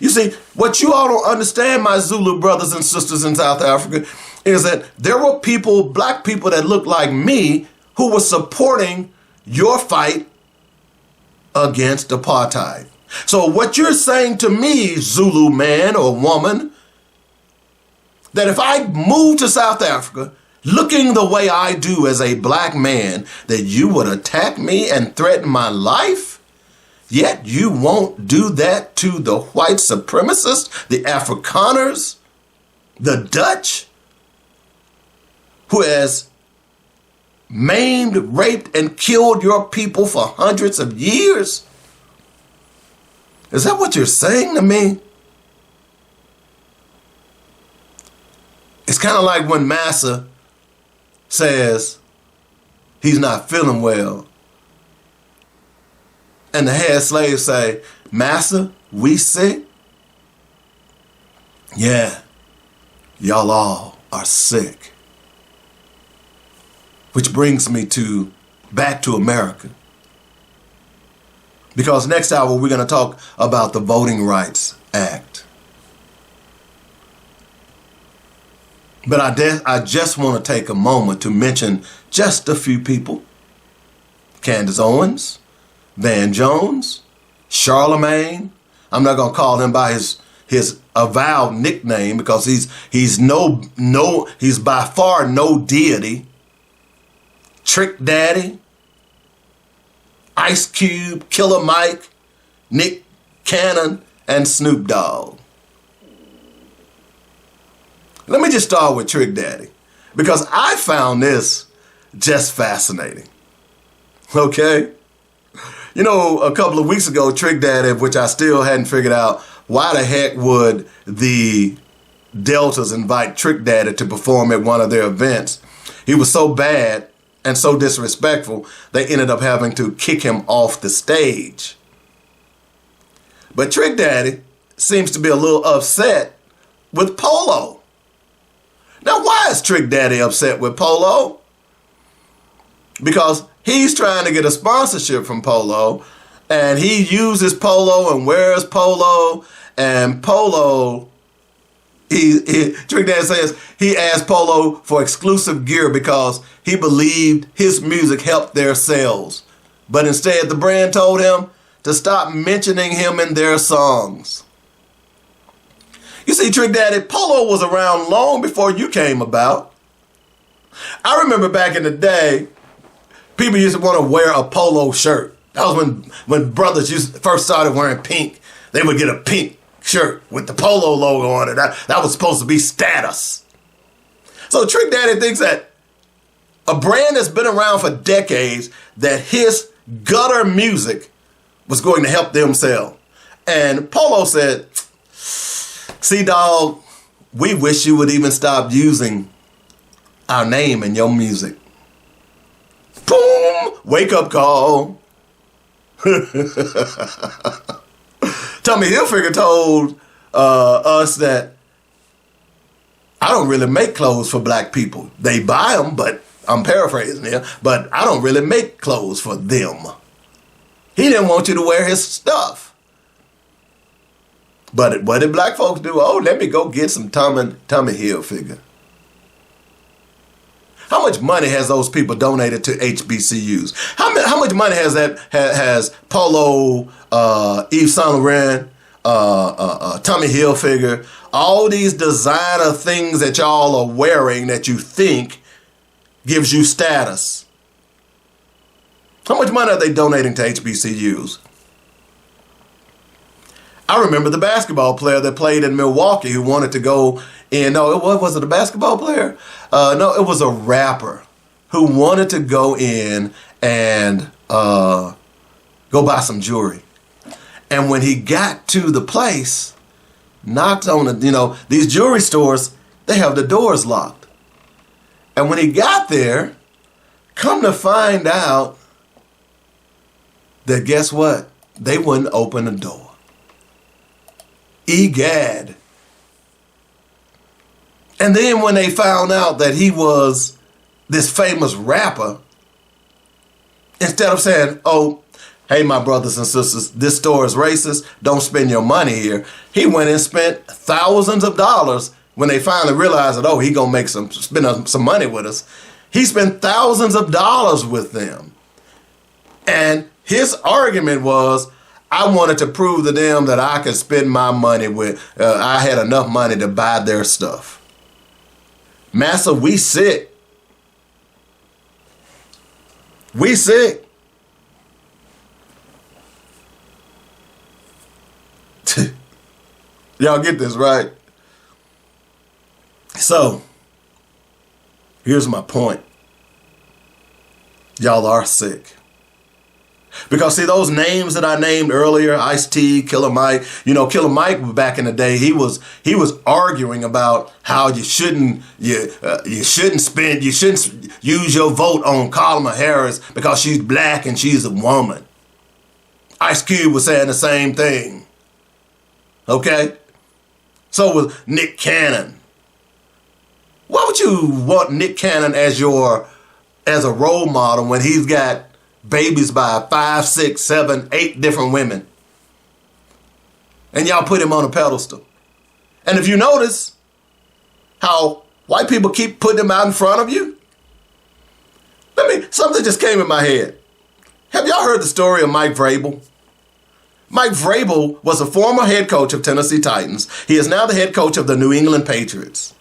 You see, what you all don't understand, my Zulu brothers and sisters in South Africa, is that there were people, black people that looked like me, who were supporting your fight against apartheid. So what you're saying to me, Zulu man or woman, that if I move to South Africa looking the way I do as a black man, that you would attack me and threaten my life? Yet you won't do that to the white supremacists, the Afrikaners, the Dutch, who has maimed, raped, and killed your people for hundreds of years? Is that what you're saying to me? It's kind of like when Massa says he's not feeling well, and the head slaves say, Massa, we sick? Yeah, y'all all are sick. Which brings me back to America. Because next hour we're going to talk about the Voting Rights Act. But I just want to take a moment to mention just a few people. Candace Owens, Van Jones, Charlemagne. I'm not going to call him by his avowed nickname because he's by far no deity. Trick Daddy, Ice Cube, Killer Mike, Nick Cannon, and Snoop Dogg. Let me just start with Trick Daddy because I found this just fascinating. Okay? You know, a couple of weeks ago, Trick Daddy, which I still hadn't figured out, why the heck would the Deltas invite Trick Daddy to perform at one of their events? He was so bad and so disrespectful, they ended up having to kick him off the stage. But Trick Daddy seems to be a little upset with Polo. Now, why is Trick Daddy upset with Polo? Because he's trying to get a sponsorship from Polo, and he uses Polo and wears Polo, and Polo, Trick Daddy says he asked Polo for exclusive gear because he believed his music helped their sales. But instead, the brand told him to stop mentioning him in their songs. You see, Trick Daddy, Polo was around long before you came about. I remember back in the day, people used to want to wear a polo shirt. That was when brothers first started wearing pink. They would get a pink shirt with the Polo logo on it. That was supposed to be status. So Trick Daddy thinks that a brand that's been around for decades, that his gutter music was going to help them sell. And Polo said, see, dog, we wish you would even stop using our name in your music. Boom! Wake up call. Tommy Hilfiger told us that I don't really make clothes for black people. They buy them, but I'm paraphrasing here, but I don't really make clothes for them. He didn't want you to wear his stuff. But what did black folks do? Oh, let me go get some Tommy Hilfiger. How much money has those people donated to HBCUs? How much money has Polo, Yves Saint Laurent, Tommy Hilfiger, all these designer things that y'all are wearing that you think gives you status? How much money are they donating to HBCUs? I remember the basketball player that played in Milwaukee who wanted to go in. No, was it a basketball player? No, it was a rapper who wanted to go in and go buy some jewelry. And when he got to the place, knocked on the, these jewelry stores, they have the doors locked. And when he got there, come to find out that guess what? They wouldn't open the door. Egad. And then when they found out that he was this famous rapper, instead of saying, oh, hey, my brothers and sisters, this store is racist. Don't spend your money here. He went and spent thousands of dollars when they finally realized that, oh, he going to spend some money with us. He spent thousands of dollars with them. And his argument was, I wanted to prove to them that I could spend my money I had enough money to buy their stuff. Massa, we sick. We sick. Y'all get this, right? So, here's my point. Y'all are sick. Because see, those names that I named earlier, Ice-T, Killer Mike, Killer Mike back in the day, he was arguing about how you shouldn't use your vote on Kamala Harris because she's black and she's a woman. Ice Cube was saying the same thing. Okay? So was Nick Cannon. Why would you want Nick Cannon as a role model when he's got babies by 5, 6, 7, 8 different women? And y'all put him on a pedestal. And if you notice how white people keep putting him out in front of you, something just came in my head. Have y'all heard the story of Mike Vrabel? Mike Vrabel was a former head coach of Tennessee Titans. He is now the head coach of the New England Patriots.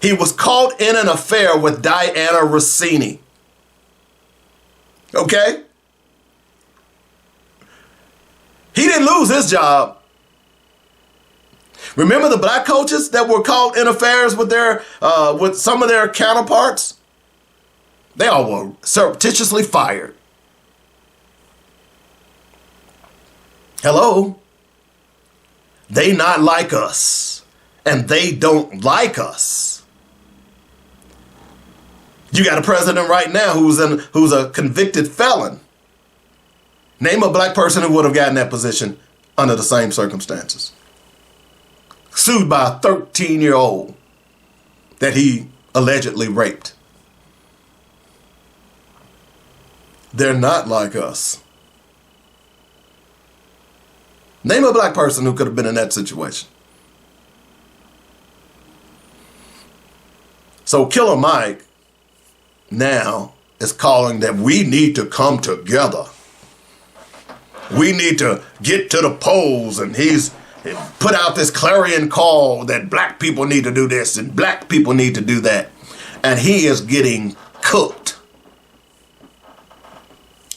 He was caught in an affair with Diana Rossini. Okay? He didn't lose his job. Remember the black coaches that were caught in affairs with some of their counterparts? They all were surreptitiously fired. Hello? They not like us, and they don't like us. You got a president right now who's a convicted felon. Name a black person who would have gotten that position under the same circumstances. Sued by a 13-year-old that he allegedly raped. They're not like us. Name a black person who could have been in that situation. So Killer Mike now is calling that we need to come together. We need to get to the polls, and he's put out this clarion call that black people need to do this and black people need to do that. And he is getting cooked.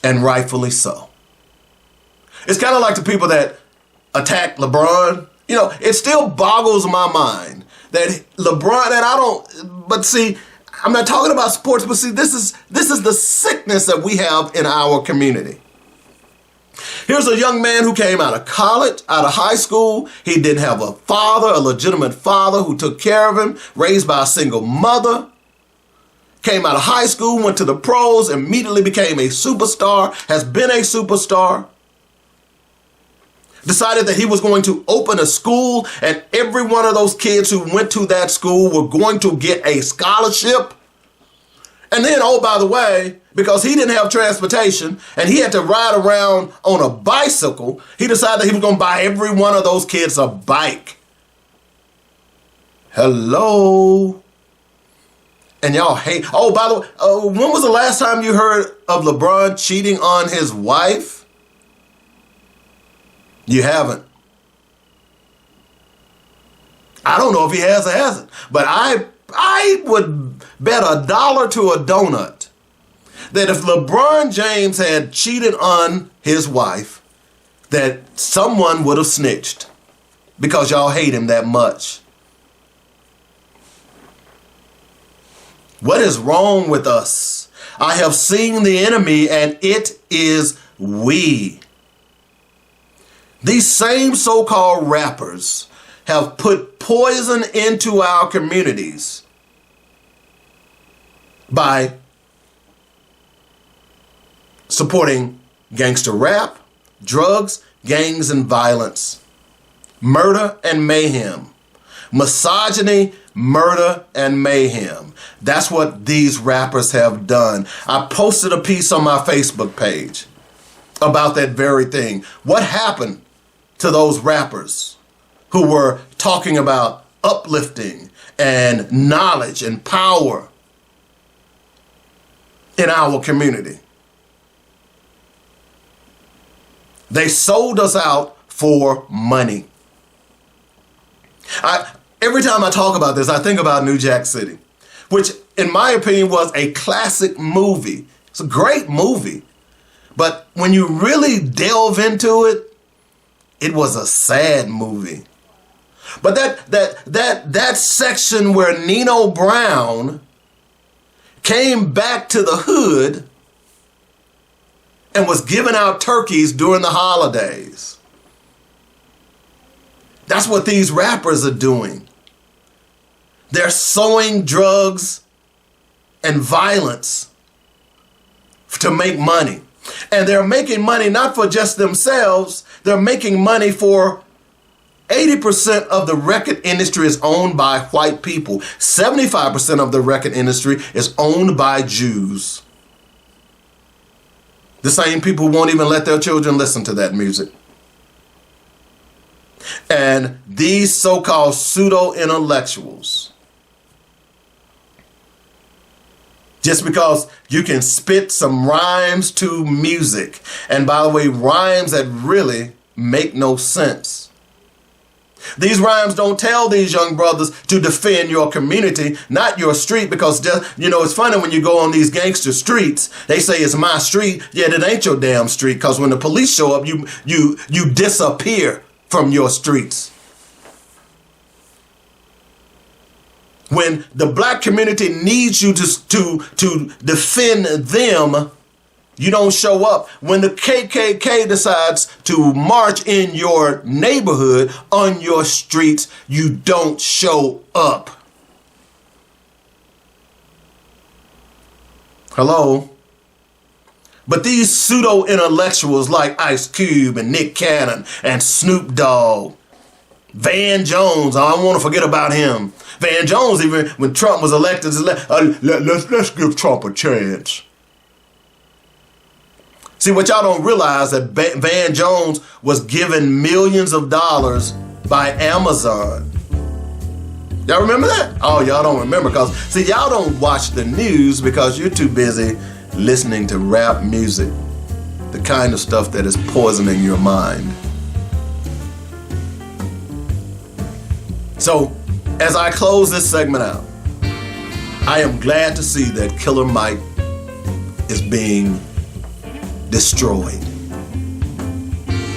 And rightfully so. It's kind of like the people that attack LeBron. It still boggles my mind that LeBron, but see, I'm not talking about sports, but see, this is the sickness that we have in our community. Here's a young man who came out of college, out of high school. He didn't have a father, a legitimate father who took care of him, raised by a single mother. Came out of high school, went to the pros, immediately became a superstar, has been a superstar. Decided that he was going to open a school, and every one of those kids who went to that school were going to get a scholarship. And then, oh, by the way, because he didn't have transportation and he had to ride around on a bicycle, he decided that he was going to buy every one of those kids a bike. Hello? And y'all hate. Oh, by the way, when was the last time you heard of LeBron cheating on his wife? You haven't. I don't know if he has or hasn't, but I would bet $1 to a donut that if LeBron James had cheated on his wife, that someone would have snitched because y'all hate him that much. What is wrong with us? I have seen the enemy, and it is we. These same so-called rappers have put poison into our communities by supporting gangster rap, drugs, gangs, and violence, murder and mayhem, misogyny, murder and mayhem. That's what these rappers have done. I posted a piece on my Facebook page. about that very thing. What happened to those rappers who were talking about uplifting and knowledge and power in our community? They sold us out for money. Every time I talk about this, I think about New Jack City, which in my opinion was a classic movie. It's a great movie. But when you really delve into it, it was a sad movie. But that section where Nino Brown came back to the hood and was giving out turkeys during the holidays. That's what these rappers are doing. They're sowing drugs and violence to make money. And they're making money not for just themselves, they're making money for 80% of the record industry is owned by white people. 75% of the record industry is owned by Jews. The same people who won't even let their children listen to that music. And these so-called pseudo-intellectuals, just because you can spit some rhymes to music, and by the way, rhymes that really make no sense. These rhymes don't tell these young brothers to defend your community, not your street, because, it's funny when you go on these gangster streets, they say it's my street, yet it ain't your damn street, because when the police show up, you disappear from your streets. When the black community needs you to defend them, you don't show up. When the KKK decides to march in your neighborhood, on your streets, you don't show up. Hello? But these pseudo-intellectuals like Ice Cube and Nick Cannon and Snoop Dogg, Van Jones, I don't want to forget about him. Van Jones, even when Trump was elected, let's give Trump a chance. See, what y'all don't realize that Van Jones was given millions of dollars by Amazon. Y'all remember that? Oh, y'all don't remember because, see, y'all don't watch the news because you're too busy listening to rap music, the kind of stuff that is poisoning your mind. So, as I close this segment out, I am glad to see that Killer Mike is being destroyed.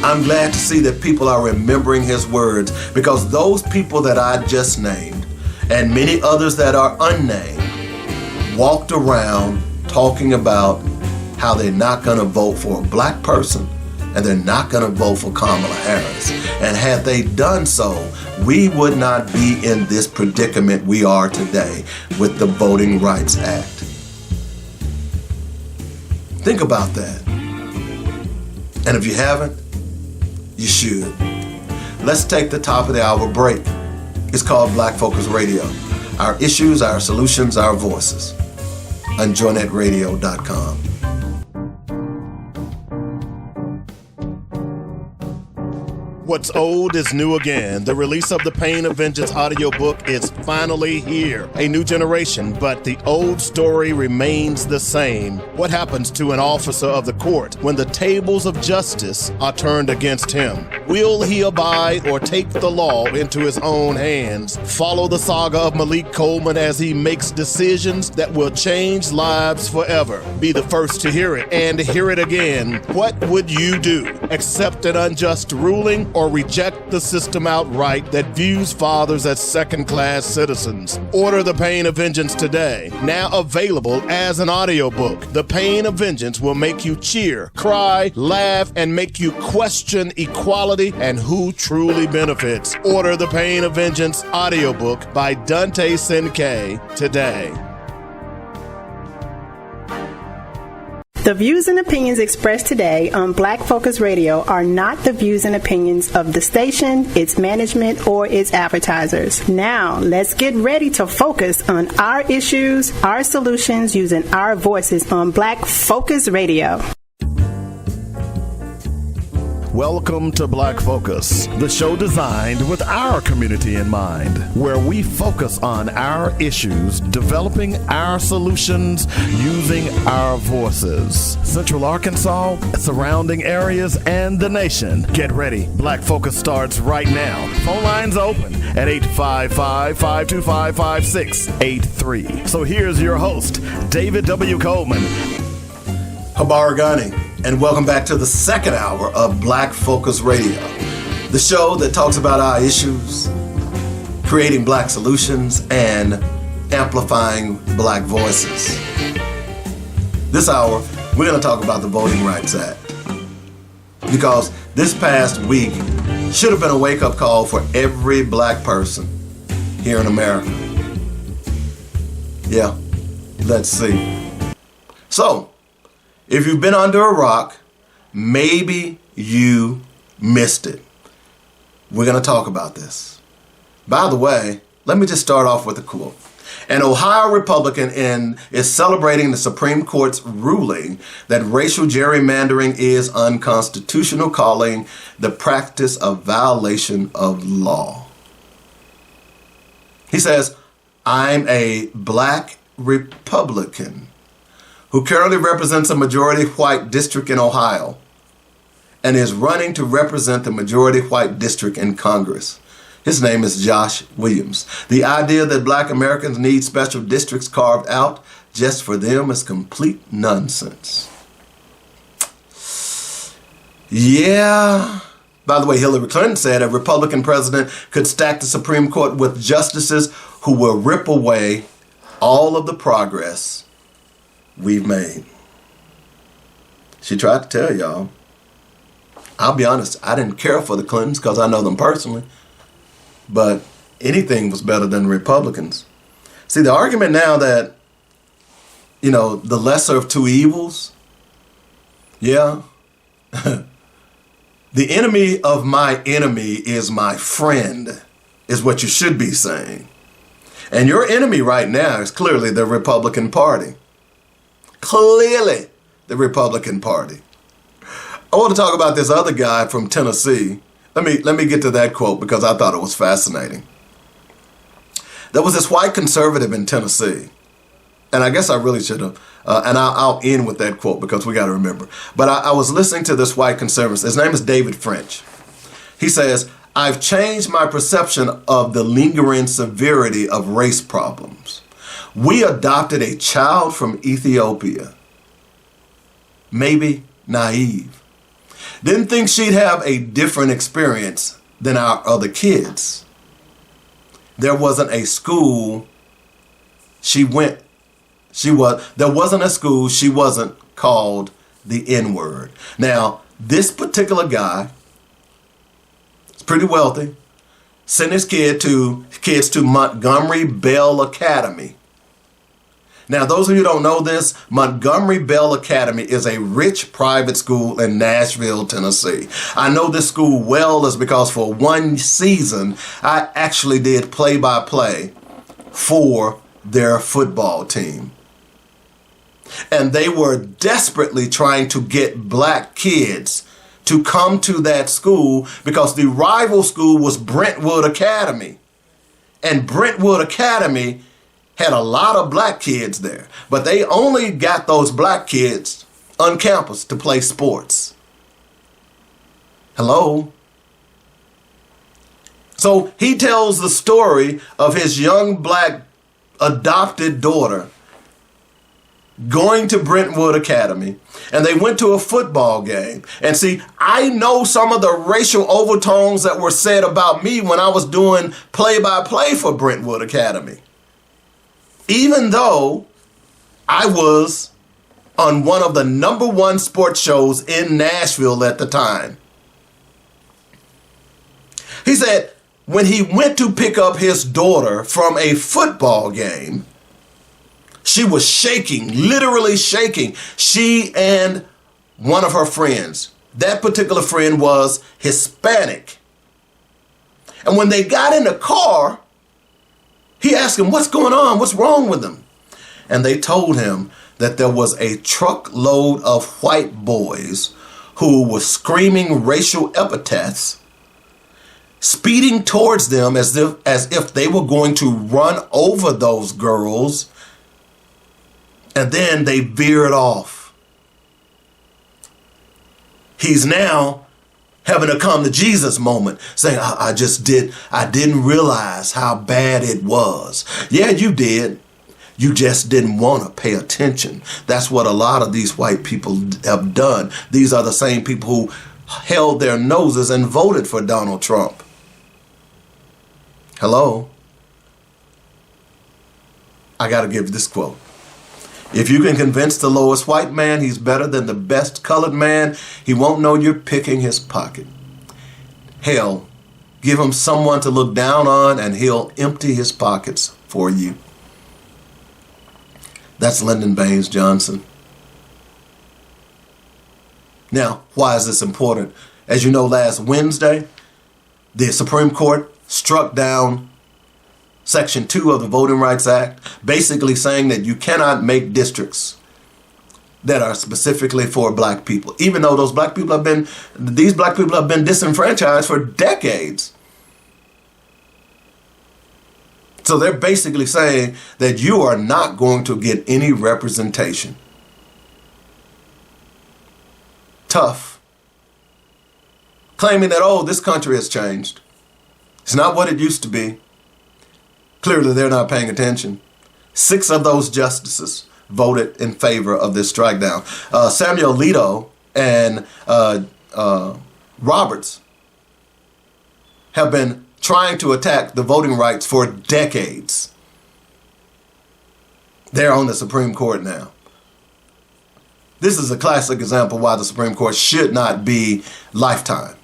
I'm glad to see that people are remembering his words, because those people that I just named and many others that are unnamed walked around talking about how they're not going to vote for a black person and they're not going to vote for Kamala Harris. And had they done so, we would not be in this predicament we are today with the Voting Rights Act. Think about that. And if you haven't, you should. Let's take the top of the hour break. It's called Black Focus Radio. Our issues, our solutions, our voices. On joynetradio.com. What's old is new again. The release of the Pain of Vengeance audiobook is finally here. A new generation, but the old story remains the same. What happens to an officer of the court when the tables of justice are turned against him? Will he abide or take the law into his own hands? Follow the saga of Malik Coleman as he makes decisions that will change lives forever. Be the first to hear it and hear it again. What would you do? Accept an unjust ruling or reject the system outright that views fathers as second-class citizens? Order The Pain of Vengeance today. Now available as an audiobook. The Pain of Vengeance will make you cheer, cry, laugh, and make you question equality and who truly benefits. Order The Pain of Vengeance audiobook by Dante Sinkay today. The views and opinions expressed today on Black Focus Radio are not the views and opinions of the station, its management, or its advertisers. Now, let's get ready to focus on our issues, our solutions, using our voices on Black Focus Radio. Welcome to Black Focus, the show designed with our community in mind, where we focus on our issues, developing our solutions, using our voices. Central Arkansas, surrounding areas, and the nation. Get ready. Black Focus starts right now. Phone lines open at 855-525-5683. So here's your host, David W. Coleman. Habari Gsni, and welcome back to the second hour of Black Focus Radio, the show that talks about our issues, creating black solutions, and amplifying black voices. This hour, we're going to talk about the Voting Rights Act, because this past week should have been a wake-up call for every black person here in America. Yeah, let's see. So, if you've been under a rock, maybe you missed it. We're going to talk about this. By the way, let me just start off with a quote. An Ohio Republican is celebrating the Supreme Court's ruling that racial gerrymandering is unconstitutional, calling the practice a violation of law. He says, "I'm a black Republican who currently represents a majority white district in Ohio and is running to represent the majority white district in Congress. His name is Josh Williams. The idea that black Americans need special districts carved out just for them is complete nonsense." Yeah. By the way, Hillary Clinton said a Republican president could stack the Supreme Court with justices who will rip away all of the progress we've made. She tried to tell y'all. I'll be honest, I didn't care for the Clintons because I know them personally, but anything was better than Republicans. See, the argument now that, the lesser of two evils, yeah, the enemy of my enemy is my friend, is what you should be saying. And your enemy right now is clearly the Republican Party. Clearly the Republican Party. I want to talk about this other guy from Tennessee. Let me get to that quote because I thought it was fascinating. There was this white conservative in Tennessee, and I guess I really should have, and I'll end with that quote because we got to remember. But I was listening to this white conservative. His name is David French. He says, "I've changed my perception of the lingering severity of race problems. We adopted a child from Ethiopia, maybe naive. Didn't think she'd have a different experience than our other kids. There wasn't a school she wasn't called the N-word." Now, this particular guy is pretty wealthy, sent his kids to Montgomery Bell Academy. Now, those of you who don't know this, Montgomery Bell Academy is a rich private school in Nashville, Tennessee. I know this school well is because for one season, I actually did play-by-play for their football team. And they were desperately trying to get black kids to come to that school because the rival school was Brentwood Academy. And Brentwood Academy had a lot of black kids there, but they only got those black kids on campus to play sports. Hello? So he tells the story of his young black adopted daughter going to Brentwood Academy, and they went to a football game. And see, I know some of the racial overtones that were said about me when I was doing play-by-play for Brentwood Academy. Even though I was on one of the number one sports shows in Nashville at the time. He said when he went to pick up his daughter from a football game, she was shaking, literally shaking. She and one of her friends. That particular friend was Hispanic. And when they got in the car, he asked him, "What's going on? What's wrong with them?" And they told him that there was a truckload of white boys who was screaming racial epithets, speeding towards them as if they were going to run over those girls, and then they veered off. He's now having a come to Jesus moment, saying, I didn't realize how bad it was. Yeah, you did. You just didn't want to pay attention. That's what a lot of these white people have done. These are the same people who held their noses and voted for Donald Trump. Hello? I got to give this quote. If you can convince the lowest white man he's better than the best colored man, he won't know you're picking his pocket. Hell, give him someone to look down on and he'll empty his pockets for you. That's Lyndon Baines Johnson. Now, why is this important? As you know, last Wednesday, the Supreme Court struck down Section 2 of the Voting Rights Act, basically saying that you cannot make districts that are specifically for black people, even though these black people have been disenfranchised for decades. So they're basically saying that you are not going to get any representation. Tough. Claiming that, this country has changed. It's not what it used to be. Clearly, they're not paying attention. 6 of those justices voted in favor of this strike down. Samuel Alito and Roberts have been trying to attack the voting rights for decades. They're on the Supreme Court now. This is a classic example why the Supreme Court should not be lifetime.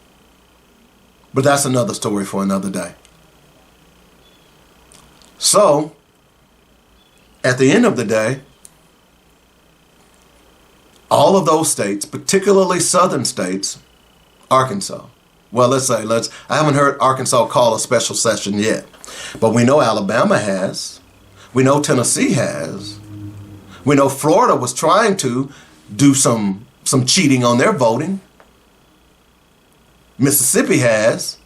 But that's another story for another day. So, at the end of the day, all of those states, particularly southern states, Arkansas. Well, I haven't heard Arkansas call a special session yet. But we know Alabama has. We know Tennessee has. We know Florida was trying to do some cheating on their voting. Mississippi has.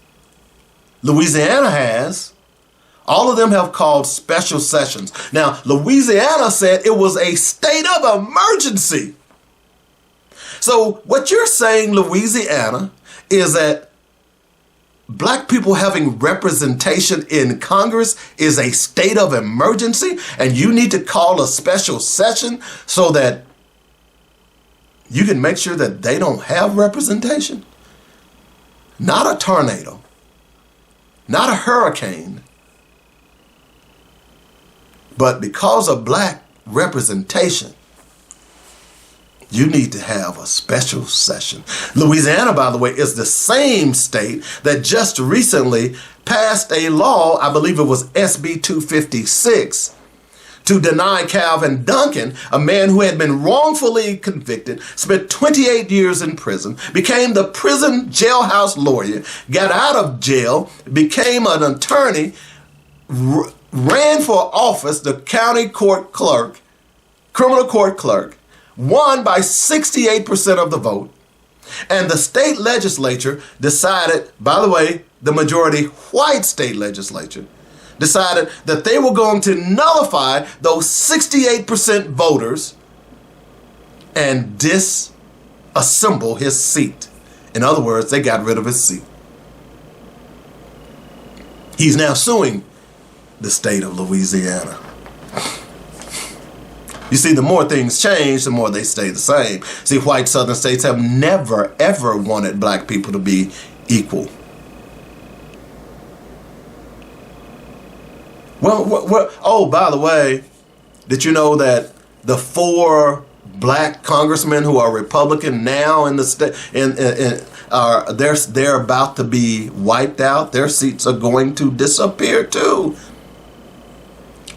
Louisiana has. All of them have called special sessions. Now, Louisiana said it was a state of emergency. So what you're saying, Louisiana, is that black people having representation in Congress is a state of emergency, and you need to call a special session so that you can make sure that they don't have representation? Not a tornado, not a hurricane, but because of black representation, you need to have a special session. Louisiana, by the way, is the same state that just recently passed a law, I believe it was SB 256, to deny Calvin Duncan, a man who had been wrongfully convicted, spent 28 years in prison, became the prison jailhouse lawyer, got out of jail, became an attorney, ran for office, the county court clerk, criminal court clerk, won by 68% of the vote. And the state legislature decided, by the way, the majority white state legislature decided that they were going to nullify those 68% voters and disassemble his seat. In other words, they got rid of his seat. He's now suing the state of Louisiana. You see, the more things change, the more they stay the same. See, white southern states have never, ever wanted black people to be equal. Well, by the way, did you know that the 4 black congressmen who are Republican now in the state, they're about to be wiped out? Their seats are going to disappear too.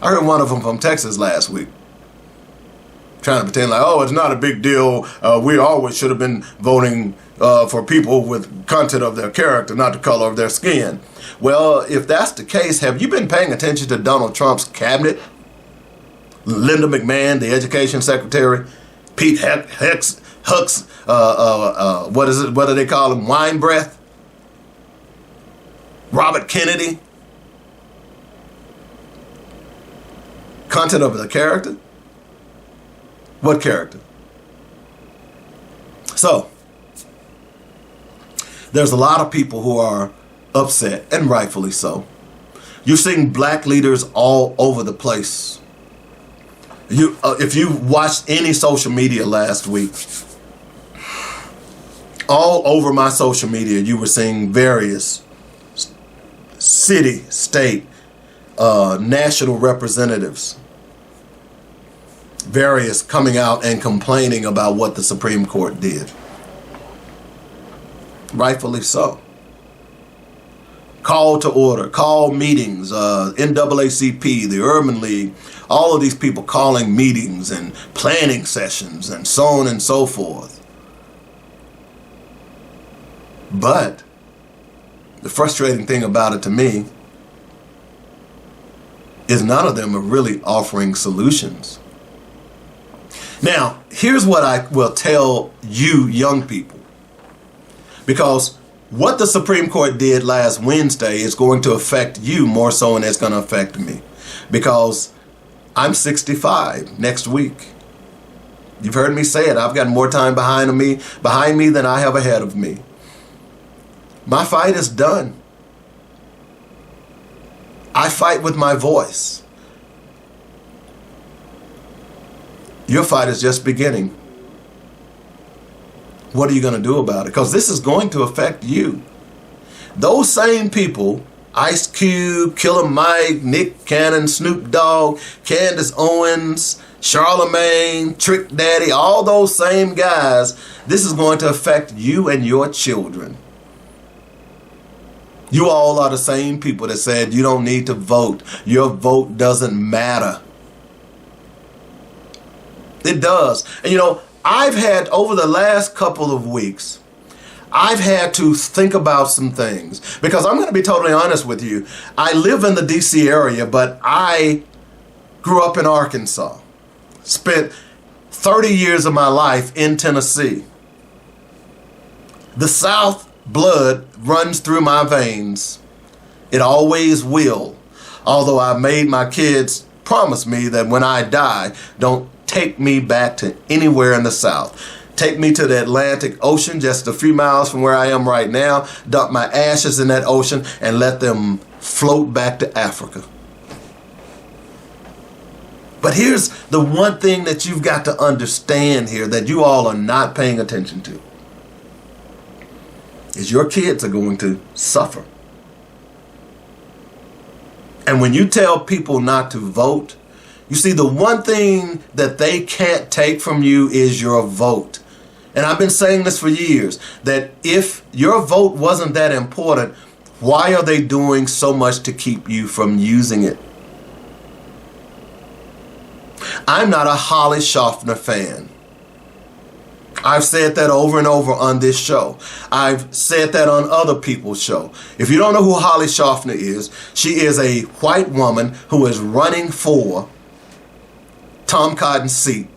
I heard one of them from Texas last week, trying to pretend like, it's not a big deal. We always should have been voting for people with content of their character, not the color of their skin. Well, if that's the case, have you been paying attention to Donald Trump's cabinet? Linda McMahon, the education secretary, Pete Huck's, what is it? What do they call him? Wine breath? Robert Kennedy? Content of the character? What character? So, there's a lot of people who are upset, and rightfully so. You're seeing black leaders all over the place. If you watched any social media last week, all over my social media, you were seeing various city, state, national representatives, various coming out and complaining about what the Supreme Court did. Rightfully so. Call to order, call meetings, NAACP, the Urban League, all of these people calling meetings and planning sessions and so on and so forth. But the frustrating thing about it to me is none of them are really offering solutions. Now, here's what I will tell you young people, because what the Supreme Court did last Wednesday is going to affect you more so than it's going to affect me, because I'm 65 next week. You've heard me say it. I've got more time behind me than I have ahead of me. My fight is done. I fight with my voice. Your fight is just beginning. What are you going to do about it? Because this is going to affect you. Those same people, Ice Cube, Killer Mike, Nick Cannon, Snoop Dogg, Candace Owens, Charlemagne, Trick Daddy, all those same guys, this is going to affect you and your children. You all are the same people that said you don't need to vote. Your vote doesn't matter. It does. And you know, I've had, over the last couple of weeks, I've had to think about some things, because I'm going to be totally honest with you. I live in the DC area, but I grew up in Arkansas. Spent 30 years of my life in Tennessee. The South blood runs through my veins. It always will. Although I made my kids promise me that when I die, don't take me back to anywhere in the South. Take me to the Atlantic Ocean, just a few miles from where I am right now, dump my ashes in that ocean, and let them float back to Africa. But here's the one thing that you've got to understand here that you all are not paying attention to, is your kids are going to suffer. And when you tell people not to vote, you see, the one thing that they can't take from you is your vote. And I've been saying this for years, that if your vote wasn't that important, why are they doing so much to keep you from using it? I'm not a Holly Schaffner fan. I've said that over and over on this show. I've said that on other people's show. If you don't know who Holly Schaffner is, she is a white woman who is running for Tom Cotton's seat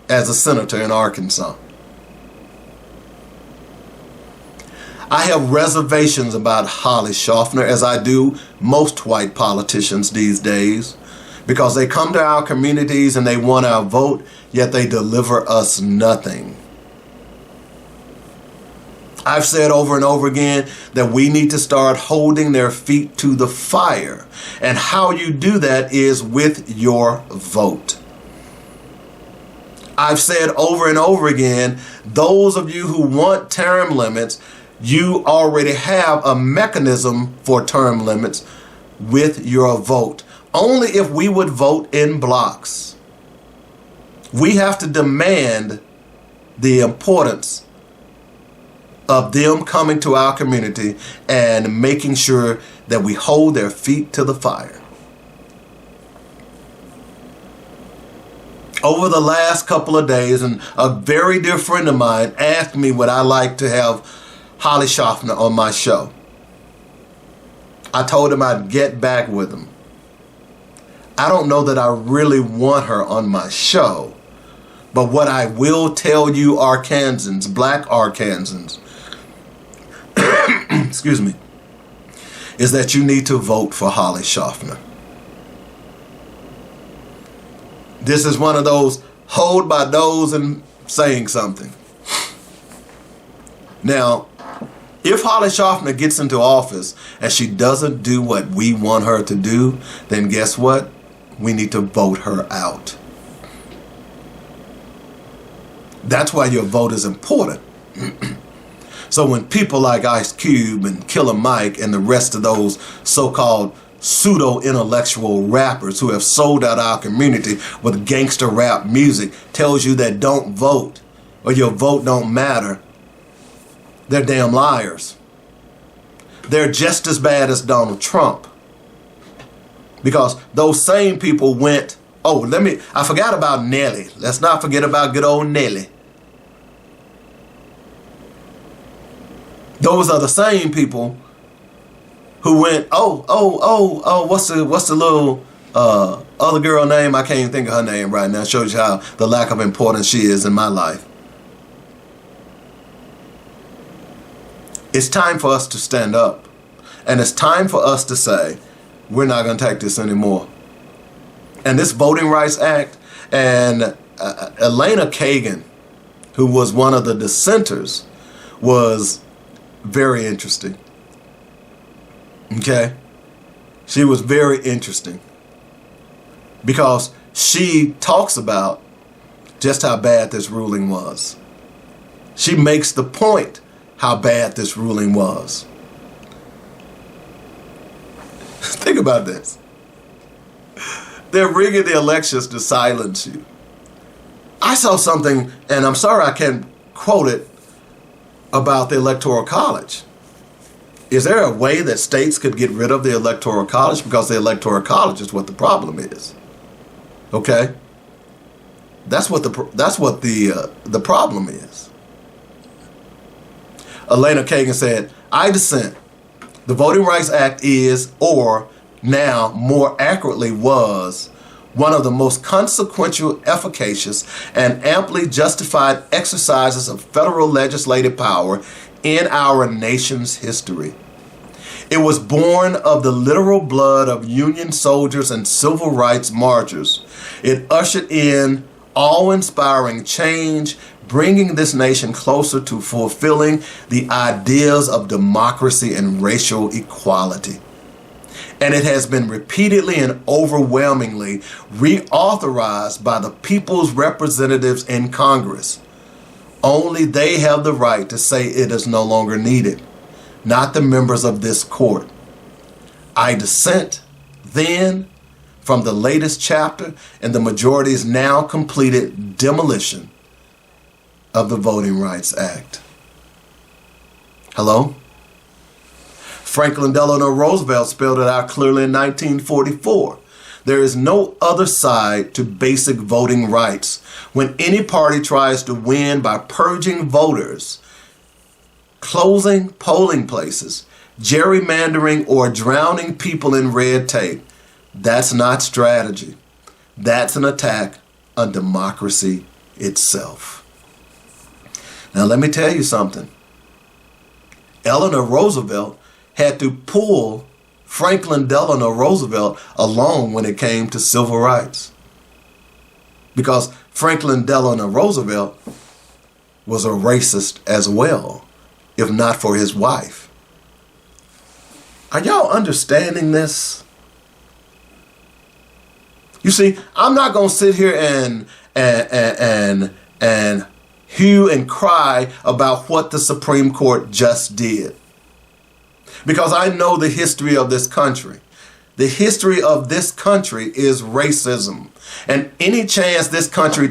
as a senator in Arkansas. I have reservations about Holly Schaffner, as I do most white politicians these days, because they come to our communities and they want our vote, yet they deliver us nothing. I've said over and over again that we need to start holding their feet to the fire. And how you do that is with your vote. I've said over and over again, those of you who want term limits, you already have a mechanism for term limits with your vote. Only if we would vote in blocks. We have to demand the importance of them coming to our community and making sure that we hold their feet to the fire. Over the last couple of days, and a very dear friend of mine asked me would I like to have Holly Schaffner on my show. I told him I'd get back with him. I don't know that I really want her on my show, But what I will tell you, Arkansans, black Arkansans, excuse me, is that you need to vote for Holly Schaffner. This is one of those hold my nose and saying something. Now, if Holly Schaffner gets into office and she doesn't do what we want her to do, then guess what? We need to vote her out. That's why your vote is important. So when people like Ice Cube and Killer Mike and the rest of those so-called pseudo-intellectual rappers who have sold out our community with gangster rap music tells you that don't vote or your vote don't matter, they're damn liars. They're just as bad as Donald Trump. Because those same people went, I forgot about Nelly. Let's not forget about good old Nelly. Those are the same people who went, what's the little other girl name? I can't even think of her name right now. Shows you how the lack of importance she is in my life. It's time for us to stand up. And it's time for us to say, we're not going to take this anymore. And this Voting Rights Act, and Elena Kagan, who was one of the dissenters, was very interesting. Okay? She was very interesting because she talks about just how bad this ruling was. She makes the point how bad this ruling was. Think about this. They're rigging the elections to silence you. I saw something, and I'm sorry I can't quote it, about the Electoral College. Is there a way that states could get rid of the Electoral College? Because the Electoral College is what the problem is. Okay? That's what the problem is. Elena Kagan said, I dissent. The Voting Rights Act is, or now more accurately was, one of the most consequential, efficacious, and amply justified exercises of federal legislative power in our nation's history. It was born of the literal blood of Union soldiers and civil rights marchers. It ushered in awe-inspiring change, bringing this nation closer to fulfilling the ideas of democracy and racial equality. And it has been repeatedly and overwhelmingly reauthorized by the people's representatives in Congress. Only they have the right to say it is no longer needed, not the members of this court. I dissent, then, from the latest chapter in the majority's now completed demolition of the Voting Rights Act. Hello? Franklin Delano Roosevelt spelled it out clearly in 1944. There is no other side to basic voting rights. When any party tries to win by purging voters, closing polling places, gerrymandering, or drowning people in red tape, that's not strategy. That's an attack on democracy itself. Now let me tell you something. Eleanor Roosevelt had to pull Franklin Delano Roosevelt along when it came to civil rights. Because Franklin Delano Roosevelt was a racist as well, if not for his wife. Are y'all understanding this? You see, I'm not going to sit here and hue and cry about what the Supreme Court just did. Because I know the history of this country. The history of this country is racism. And any chance this country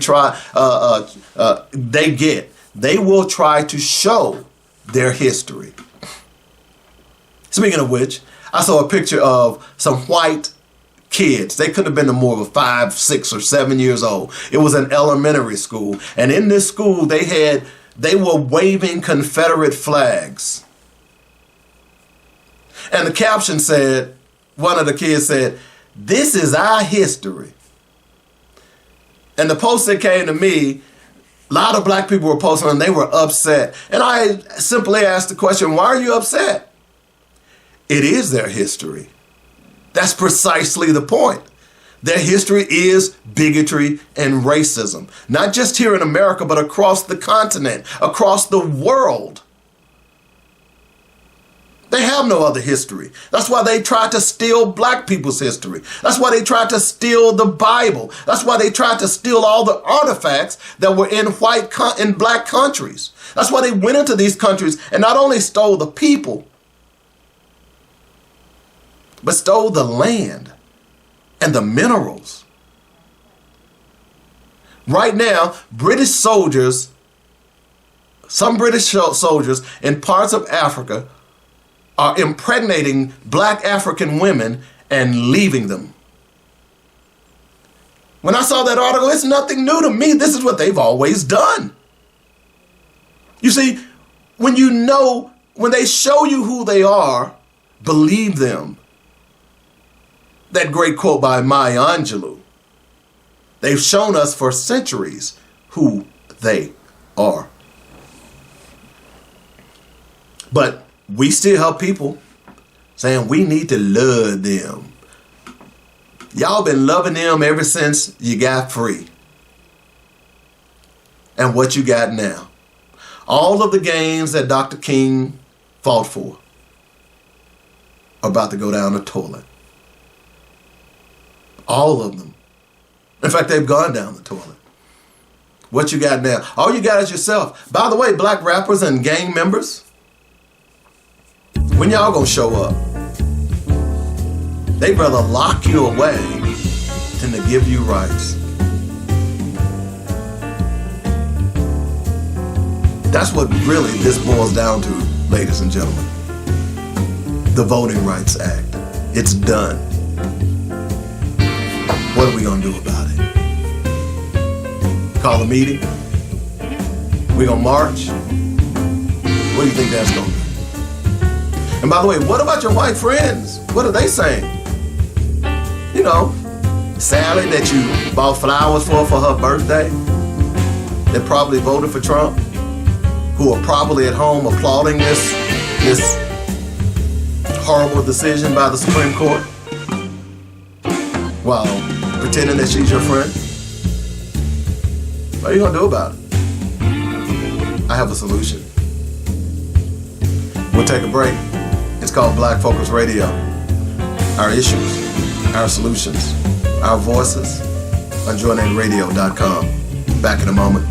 they will try to show their history. Speaking of which, I saw a picture of some white kids. They could have been more of 5, 6, or 7 years old. It was an elementary school. And in this school, they were waving Confederate flags. And the caption said, one of the kids said, "This is our history." And the post that came to me, A lot of black people were posting and they were upset. And I simply asked the question, why are you upset? It is their history. That's precisely the point. Their history is bigotry and racism, not just here in America, but across the continent, across the world. They have no other history. That's why they tried to steal black people's history. That's why they tried to steal the Bible. That's why they tried to steal all the artifacts that were in in black countries. That's why they went into these countries and not only stole the people, but stole the land and the minerals. Right now, British soldiers, some British soldiers in parts of Africa are impregnating black African women and leaving them. When I saw that article, it's nothing new to me. This is what they've always done. You see, when they show you who they are, believe them. That great quote by Maya Angelou. They've shown us for centuries who they are. But we still have people saying we need to love them. Y'all been loving them ever since you got free. And what you got now? All of the gains that Dr. King fought for are about to go down the toilet. All of them. In fact, they've gone down the toilet. What you got now? All you got is yourself. By the way, black rappers and gang members, when y'all gonna show up? They'd rather lock you away than to give you rights. That's what really this boils down to, ladies and gentlemen. The Voting Rights Act. It's done. What are we gonna do about it? Call a meeting? We gonna march? What do you think that's gonna do? And by the way, what about your white friends? What are they saying? You know, Sally that you bought flowers for her birthday, that probably voted for Trump, who are probably at home applauding this horrible decision by the Supreme Court while pretending that she's your friend. What are you gonna do about it? I have a solution. We'll take a break. It's called Black Focus Radio. Our issues, our solutions, our voices on joynetradio.com. Back in a moment.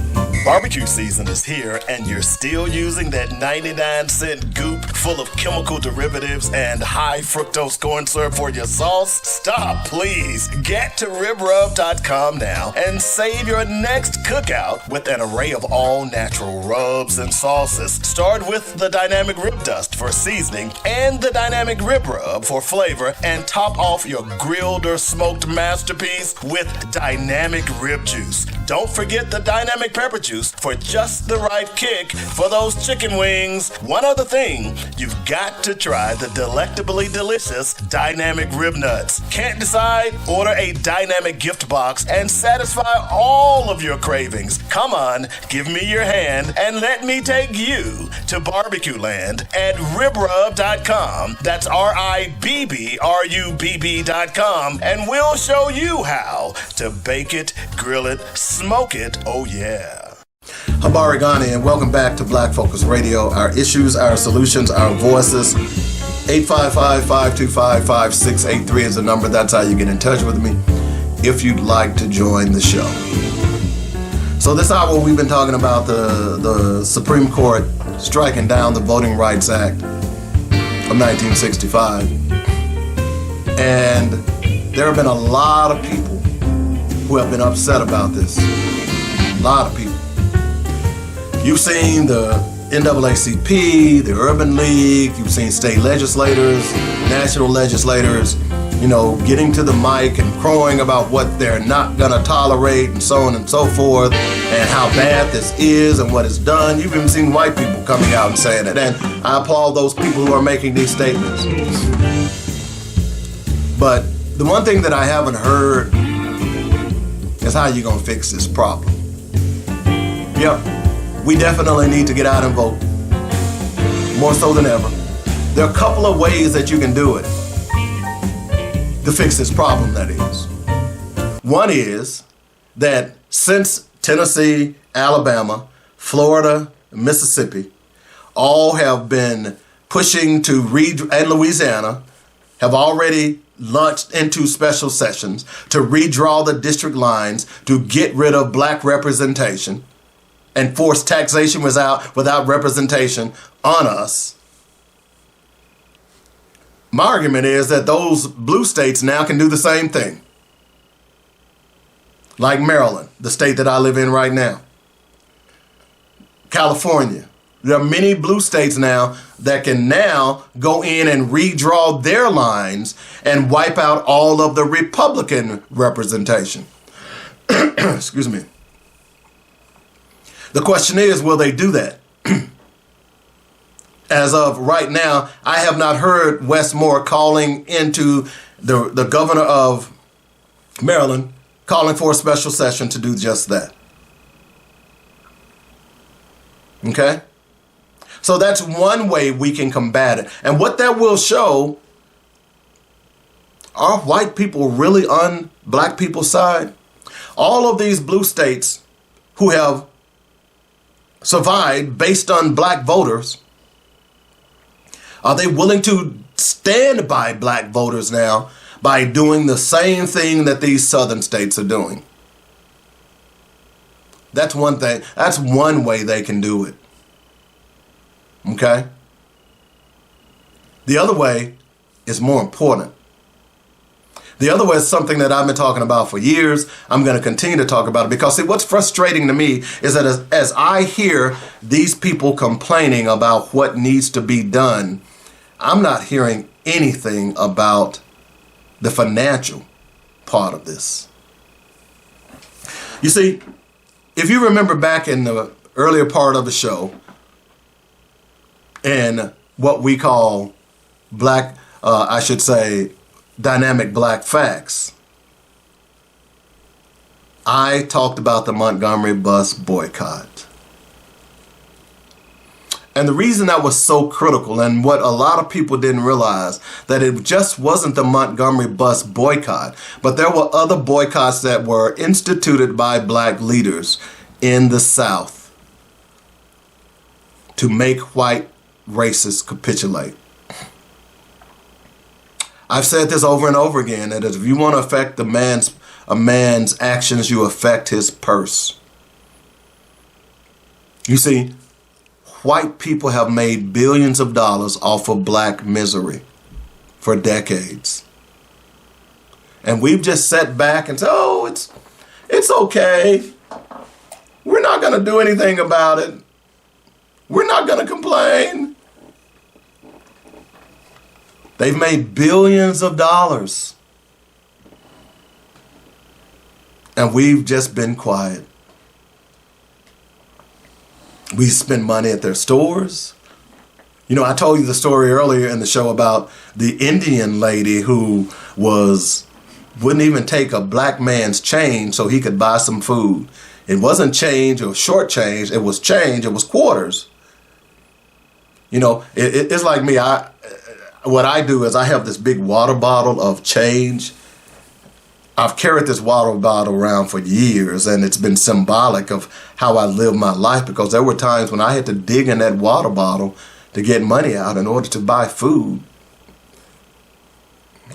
Barbecue season is here and you're still using that 99-cent goop full of chemical derivatives and high fructose corn syrup for your sauce? Stop, please. Get to ribrub.com now and save your next cookout with an array of all natural rubs and sauces. Start with the Dynamic Rib Dust for seasoning and the Dynamic Rib Rub for flavor, and top off your grilled or smoked masterpiece with Dynamic Rib Juice. Don't forget the Dynamic Pepper Juice for just the right kick for those chicken wings. One other thing, you've got to try the delectably delicious Dynamic Rib Nuts. Can't decide? Order a Dynamic gift box and satisfy all of your cravings. Come on, give me your hand and let me take you to barbecue land at ribrub.com. That's RIBBRUBB.com, and we'll show you how to bake it, grill it, smoke it. Oh yeah. Habari Gsni, and welcome back to Black Focus Radio. Our issues, our solutions, our voices. 855-525-5683 is the number. That's how you get in touch with me if you'd like to join the show. So this hour we've been talking about the Supreme Court striking down the Voting Rights Act of 1965. And there have been a lot of people who have been upset about this. A lot of people. You've seen the NAACP, the Urban League, you've seen state legislators, national legislators, getting to the mic and crowing about what they're not going to tolerate and so on and so forth, and how bad this is and what it's done. You've even seen white people coming out and saying it, and I applaud those people who are making these statements. But the one thing that I haven't heard is how you're going to fix this problem. Yep, we definitely need to get out and vote. More so than ever. There are a couple of ways that you can do it to fix this problem, that is. One is that since Tennessee, Alabama, Florida, Mississippi all have been pushing to and Louisiana have already launched into special sessions to redraw the district lines to get rid of black representation and force taxation without representation on us. My argument is that those blue states now can do the same thing. Like Maryland, the state that I live in right now. California. There are many blue states now that can now go in and redraw their lines and wipe out all of the Republican representation. Excuse me. The question is, will they do that? As of right now, I have not heard Wes Moore calling into the governor of Maryland, calling for a special session to do just that. Okay? So that's one way we can combat it. And what that will show, are white people really on black people's side? All of these blue states who have survived based on black voters, are they willing to stand by black voters now by doing the same thing that these southern states are doing? That's one thing. That's one way they can do it. Okay? The other way is more important. The other way is something that I've been talking about for years. I'm going to continue to talk about it because, see, what's frustrating to me is that as I hear these people complaining about what needs to be done, I'm not hearing anything about the financial part of this. You see, if you remember back in the earlier part of the show, and what we call dynamic black facts, I talked about the Montgomery bus boycott. And the reason that was so critical, and what a lot of people didn't realize, that it just wasn't the Montgomery bus boycott, but there were other boycotts that were instituted by black leaders in the South to make white racists capitulate. I've said this over and over again, that if you want to affect a man's actions, you affect his purse. You see, white people have made billions of dollars off of black misery for decades. And we've just sat back and said, oh, it's okay. We're not going to do anything about it. We're not going to complain. They've made billions of dollars. And we've just been quiet. We spend money at their stores. You know, I told you the story earlier in the show about the Indian lady who wouldn't even take a black man's change so he could buy some food. It wasn't change or short change. It was change. It was quarters. You know, it's like me. What I do is I have this big water bottle of change. I've carried this water bottle around for years, and it's been symbolic of how I live my life, because there were times when I had to dig in that water bottle to get money out in order to buy food.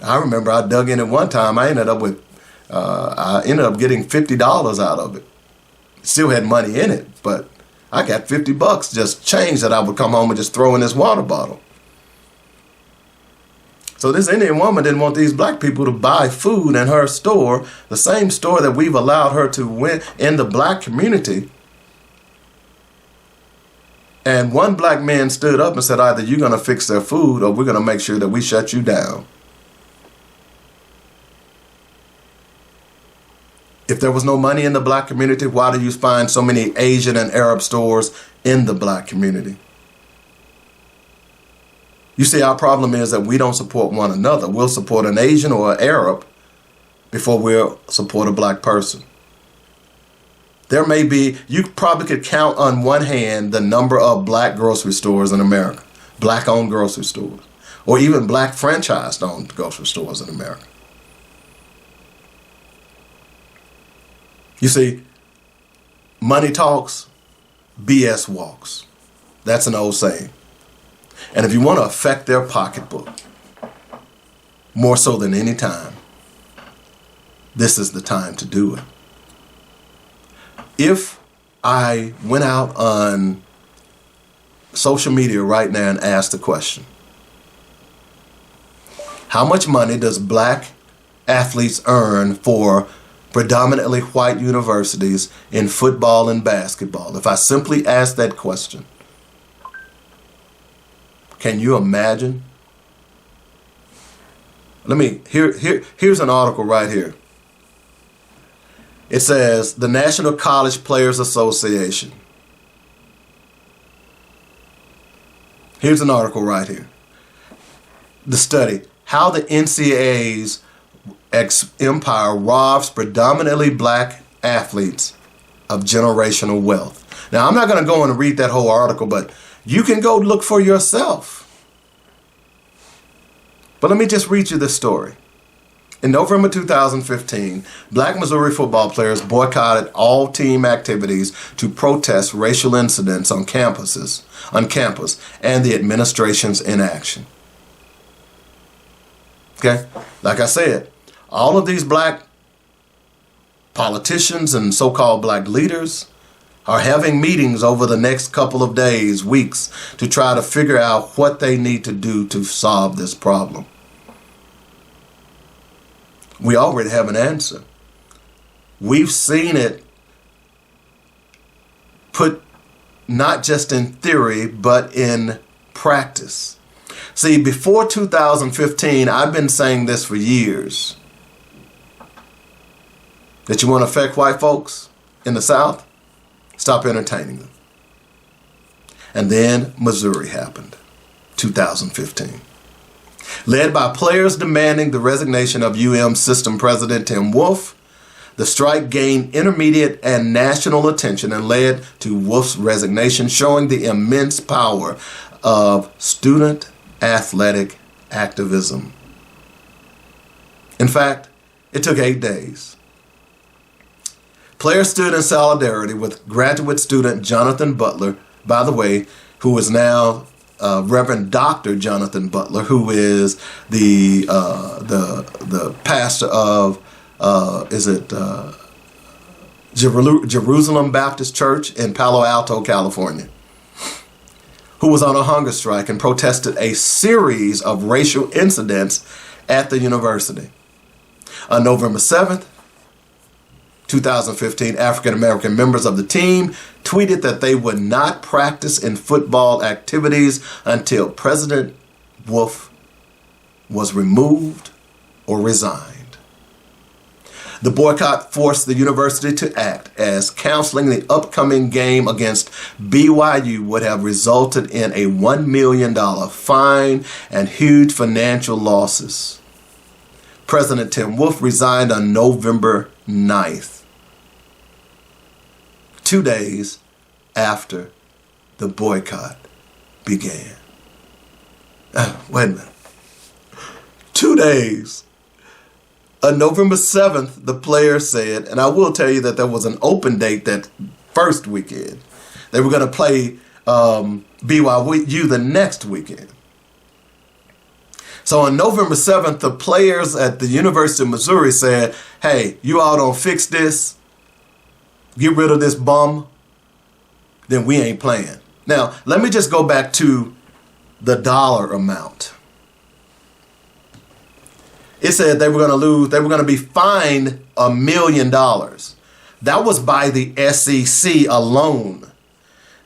I remember I dug in it one time. I ended up getting $50 out of it. Still had money in it, but I got $50 just change that I would come home and just throw in this water bottle. So this Indian woman didn't want these black people to buy food in her store, the same store that we've allowed her to win in the black community. And one black man stood up and said, either you're going to fix their food or we're going to make sure that we shut you down. If there was no money in the black community, why do you find so many Asian and Arab stores in the black community? You see, our problem is that we don't support one another. We'll support an Asian or an Arab before we'll support a black person. There may be, you probably could count on one hand the number of black grocery stores in America, black-owned grocery stores, or even black franchised-owned grocery stores in America. You see, money talks, BS walks. That's an old saying. And if you want to affect their pocketbook, more so than any time, this is the time to do it. If I went out on social media right now and asked the question, how much money does black athletes earn for predominantly white universities in football and basketball? If I simply ask that question, can you imagine? Here's an article right here. It says, the National College Players Association. Here's an article right here. The study, how the NCAA's empire robs predominantly black athletes of generational wealth. Now, I'm not going to go and read that whole article, but you can go look for yourself. But let me just read you this story. In November 2015, black Missouri football players boycotted all team activities to protest racial incidents on campus and the administration's inaction. Okay? Like I said, all of these black politicians and so-called black leaders are having meetings over the next couple of days, weeks, to try to figure out what they need to do to solve this problem. We already have an answer. We've seen it put not just in theory, but in practice. See, before 2015, I've been saying this for years. That you want to affect white folks in the South? Stop entertaining them. And then Missouri happened, 2015. Led by players demanding the resignation of UM system president Tim Wolf, the strike gained intermediate and national attention and led to Wolf's resignation, showing the immense power of student athletic activism. In fact, it took 8 days. Players stood in solidarity with graduate student Jonathan Butler, by the way, who is now Reverend Dr. Jonathan Butler, who is the pastor of Jerusalem Baptist Church in Palo Alto, California, who was on a hunger strike and protested a series of racial incidents at the university. On November 7th, 2015, African-American members of the team tweeted that they would not practice in football activities until President Wolf was removed or resigned. The boycott forced the university to act, as canceling the upcoming game against BYU would have resulted in a $1 million fine and huge financial losses. President Tim Wolf resigned on November 9th, 2 days after the boycott began. Wait a minute. 2 days. On November 7th, the players said, and I will tell you that there was an open date that first weekend. They were going to play BYU the next weekend. So on November 7th, the players at the University of Missouri said, hey, you all don't fix this, get rid of this bum, then we ain't playing. Now, let me just go back to the dollar amount. It said they were going to be fined $1 million. That was by the SEC alone.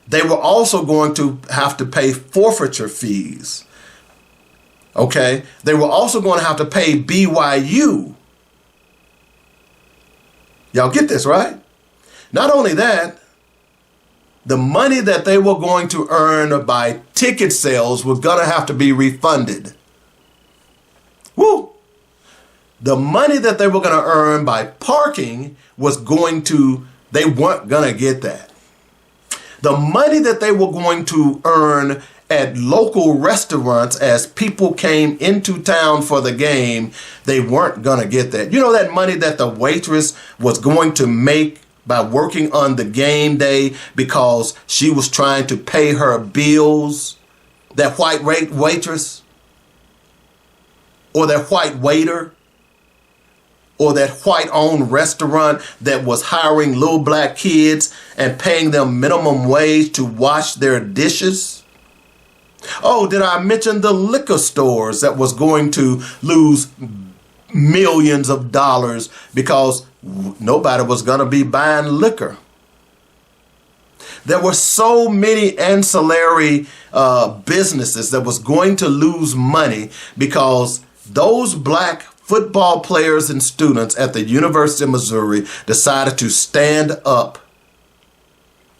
They were also going to have to pay forfeiture fees. Okay? They were also going to have to pay BYU. Y'all get this, right? Not only that, the money that they were going to earn by ticket sales was going to have to be refunded. Woo! The money that they were going to earn by parking was going to They weren't going to get that. The money that they were going to earn at local restaurants as people came into town for the game, they weren't going to get that. You know, that money that the waitress was going to make by working on the game day because she was trying to pay her bills, that white waitress or that white waiter or that white-owned restaurant that was hiring little black kids and paying them minimum wage to wash their dishes. Oh, did I mention the liquor stores that was going to lose millions of dollars because nobody was going to be buying liquor? There were so many ancillary businesses that was going to lose money because those black football players and students at the University of Missouri decided to stand up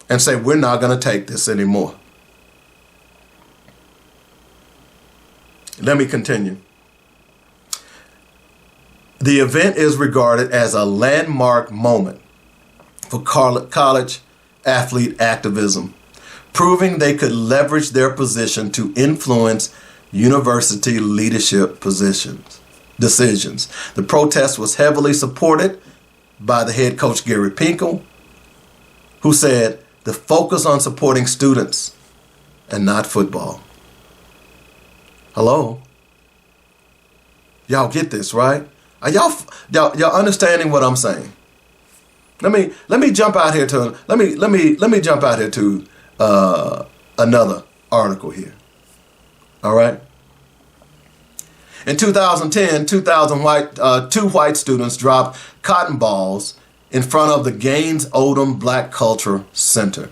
and say, we're not going to take this anymore. Let me continue. The event is regarded as a landmark moment for college athlete activism, proving they could leverage their position to influence university leadership decisions. The protest was heavily supported by the head coach, Gary Pinkel, who said the focus on supporting students and not football. Hello? Y'all get this, right? Are y'all understanding what I'm saying? Let me jump out here to another article here. All right. In 2010, two white students dropped cotton balls in front of the Gaines Odom Black Culture Center.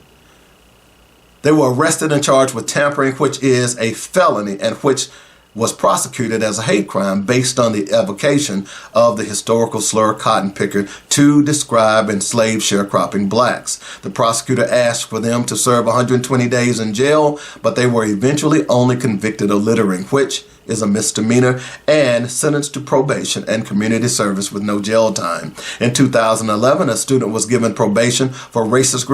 They were arrested and charged with tampering, which is a felony and which was prosecuted as a hate crime based on the evocation of the historical slur cotton picker to describe enslaved sharecropping blacks. The prosecutor asked for them to serve 120 days in jail, but they were eventually only convicted of littering, which is a misdemeanor, and sentenced to probation and community service with no jail time. In 2011, a student was given probation for racist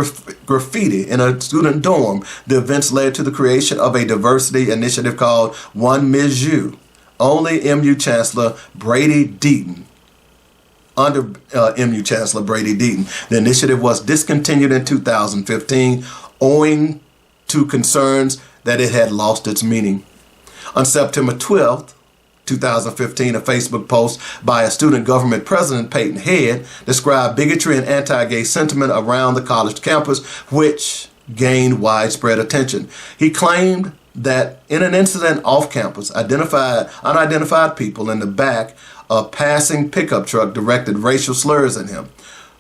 graffiti in a student dorm. The events led to the creation of a diversity initiative called One Mizzou. Only MU Chancellor Brady Deaton. Under MU Chancellor Brady Deaton. The initiative was discontinued in 2015 owing to concerns that it had lost its meaning. On September 12th, 2015, a Facebook post by a student government president, Peyton Head, described bigotry and anti-gay sentiment around the college campus, which gained widespread attention. He claimed that in an incident off campus, unidentified people in the back of a passing pickup truck directed racial slurs at him.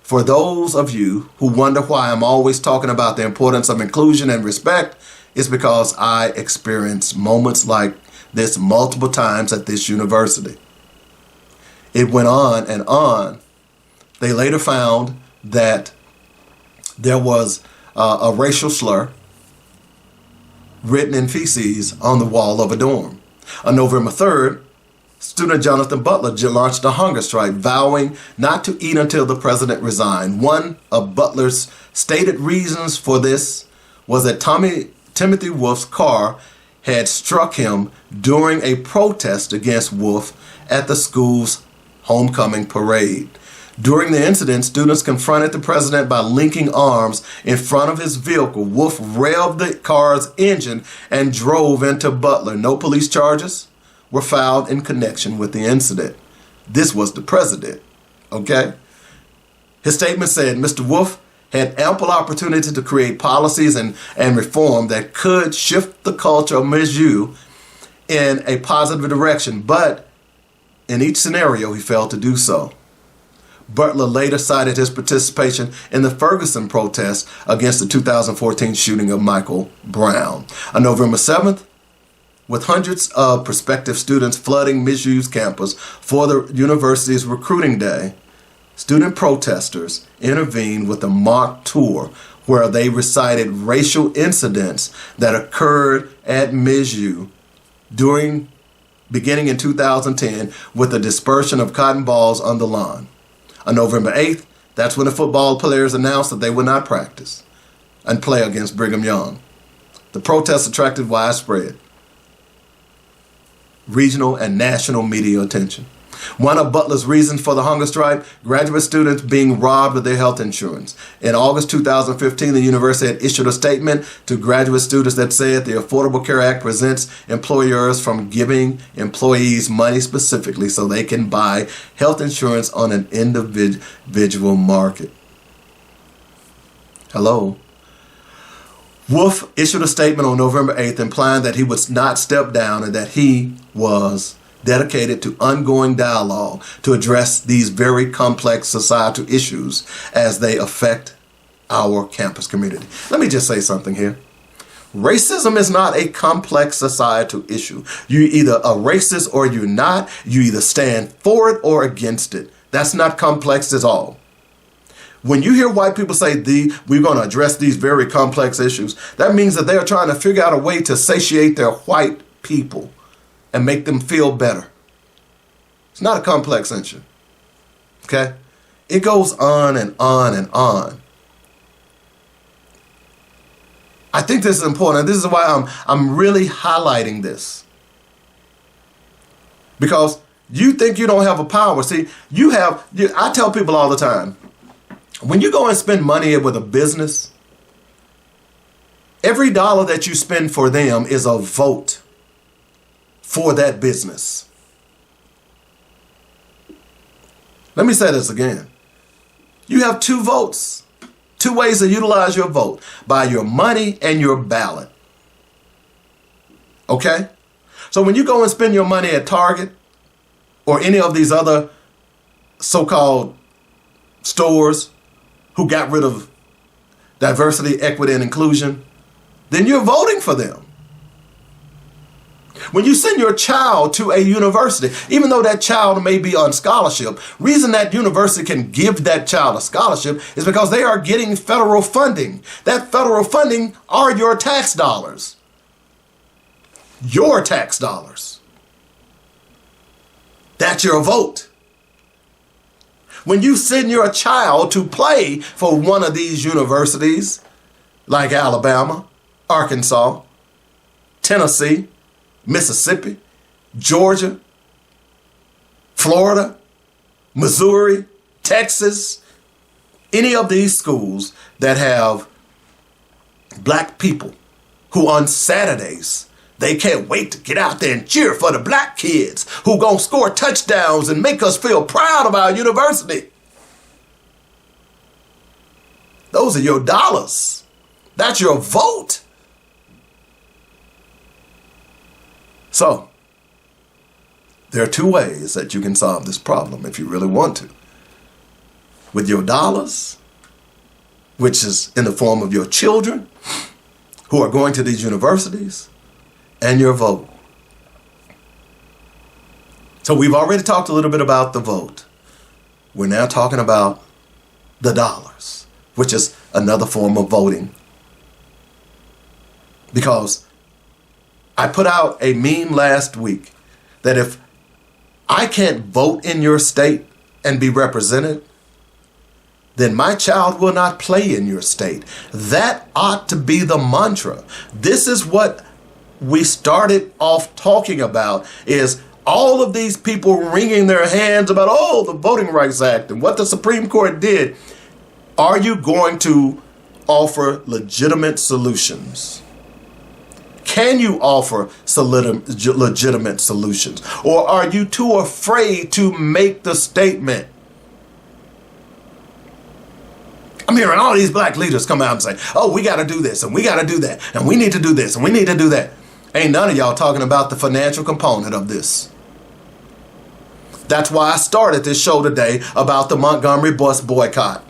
For those of you who wonder why I'm always talking about the importance of inclusion and respect, it's because I experienced moments like this multiple times at this university. It went on and on. They later found that there was a racial slur written in feces on the wall of a dorm. On November 3rd, student Jonathan Butler launched a hunger strike, vowing not to eat until the president resigned. One of Butler's stated reasons for this was that Timothy Wolf's car had struck him during a protest against Wolf at the school's homecoming parade. During the incident, students confronted the president by linking arms in front of his vehicle. Wolf revved the car's engine and drove into Butler. No police charges were filed in connection with the incident. This was the president, okay? His statement said, Mr. Wolf had ample opportunity to create policies and reform that could shift the culture of Mizzou in a positive direction, but in each scenario, he failed to do so. Butler later cited his participation in the Ferguson protest against the 2014 shooting of Michael Brown. On November 7th, with hundreds of prospective students flooding Mizzou's campus for the university's recruiting day, student protesters intervened with a mock tour where they recited racial incidents that occurred at Mizzou beginning in 2010 with the dispersion of cotton balls on the lawn. On November 8th, That's when the football players announced that they would not practice and play against Brigham Young. The protests attracted widespread regional and national media attention. One of Butler's reasons for the hunger strike, graduate students being robbed of their health insurance. In August 2015, the university had issued a statement to graduate students that said the Affordable Care Act prevents employers from giving employees money specifically so they can buy health insurance on an individual market. Hello? Wolf issued a statement on November 8th implying that he would not step down and that he was dedicated to ongoing dialogue to address these very complex societal issues as they affect our campus community. Let me just say something here. Racism is not a complex societal issue. You're either a racist or you're not. You either stand for it or against it. That's not complex at all. When you hear white people say we're going to address these very complex issues, that means that they're trying to figure out a way to satiate their white people and make them feel better. It's not a complex issue. Okay? It goes on and on and on. I think this is important, and this is why I'm really highlighting this. Because you think you don't have a power. See, I tell people all the time, when you go and spend money with a business, every dollar that you spend for them is a vote for that business. Let me say this again. You have two votes, two ways to utilize your vote, by your money and your ballot. Okay? So when you go and spend your money at Target or any of these other so-called stores who got rid of diversity, equity, and inclusion, then you're voting for them. When you send your child to a university, even though that child may be on scholarship, reason that university can give that child a scholarship is because they are getting federal funding. That federal funding are your tax dollars. Your tax dollars. That's your vote. When you send your child to play for one of these universities, like Alabama, Arkansas, Tennessee, Mississippi, Georgia, Florida, Missouri, Texas, any of these schools that have black people who on Saturdays, they can't wait to get out there and cheer for the black kids who gonna score touchdowns and make us feel proud of our university. Those are your dollars. That's your vote. So, there are two ways that you can solve this problem if you really want to. With your dollars, which is in the form of your children who are going to these universities, and your vote. So we've already talked a little bit about the vote. We're now talking about the dollars, which is another form of voting. Because I put out a meme last week that if I can't vote in your state and be represented, then my child will not play in your state. That ought to be the mantra. This is what we started off talking about, is all of these people wringing their hands about, the Voting Rights Act and what the Supreme Court did. Are you going to offer legitimate solutions? Can you offer legitimate solutions? Or are you too afraid to make the statement? I'm hearing all these black leaders come out and say, we got to do this and we got to do that and we need to do this and we need to do that. Ain't none of y'all talking about the financial component of this. That's why I started this show today about the Montgomery bus boycott.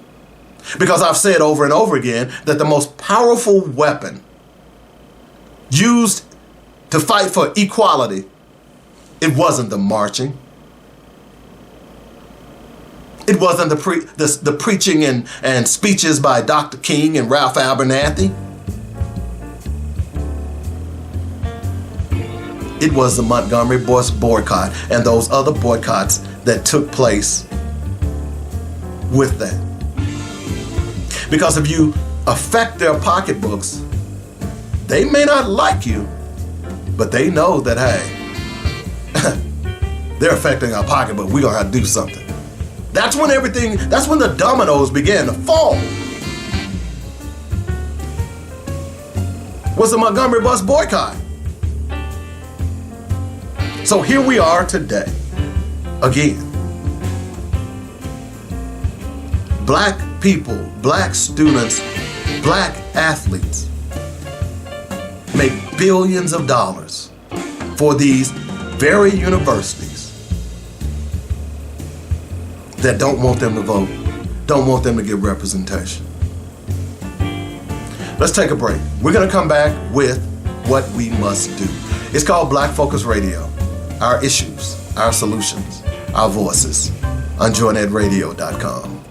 Because I've said over and over again that the most powerful weapon used to fight for equality, it wasn't the marching. It wasn't the preaching and speeches by Dr. King and Ralph Abernathy. It was the Montgomery bus boycott and those other boycotts that took place with that. Because if you affect their pocketbooks, they may not like you, but they know that, hey, they're affecting our pocketbook. We're going to have to do something. That's when the dominoes began to fall. Was the Montgomery bus boycott. So here we are today, again. Black people, black students, black athletes make billions of dollars for these very universities that don't want them to vote, don't want them to get representation. Let's take a break. We're going to come back with what we must do. It's called Black Focus Radio. Our issues, our solutions, our voices on joynetradio.com.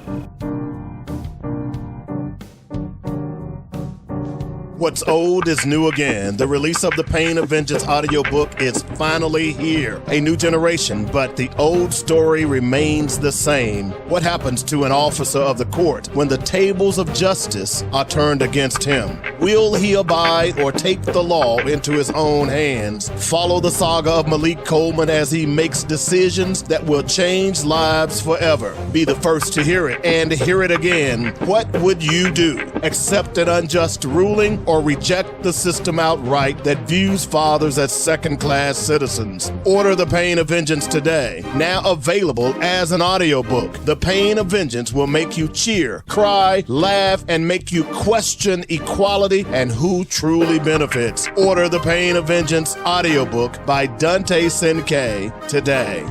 What's old is new again. The release of the Pain of Vengeance audiobook is finally here. A new generation, but the old story remains the same. What happens to an officer of the court when the tables of justice are turned against him? Will he abide or take the law into his own hands? Follow the saga of Malik Coleman as he makes decisions that will change lives forever. Be the first to hear it and hear it again. What would you do? Accept an unjust ruling or reject the system outright that views fathers as second-class citizens? Order The Pain of Vengeance today. Now available as an audiobook. The Pain of Vengeance will make you cheer, cry, laugh, and make you question equality and who truly benefits. Order The Pain of Vengeance audiobook by Dante Sinkay today.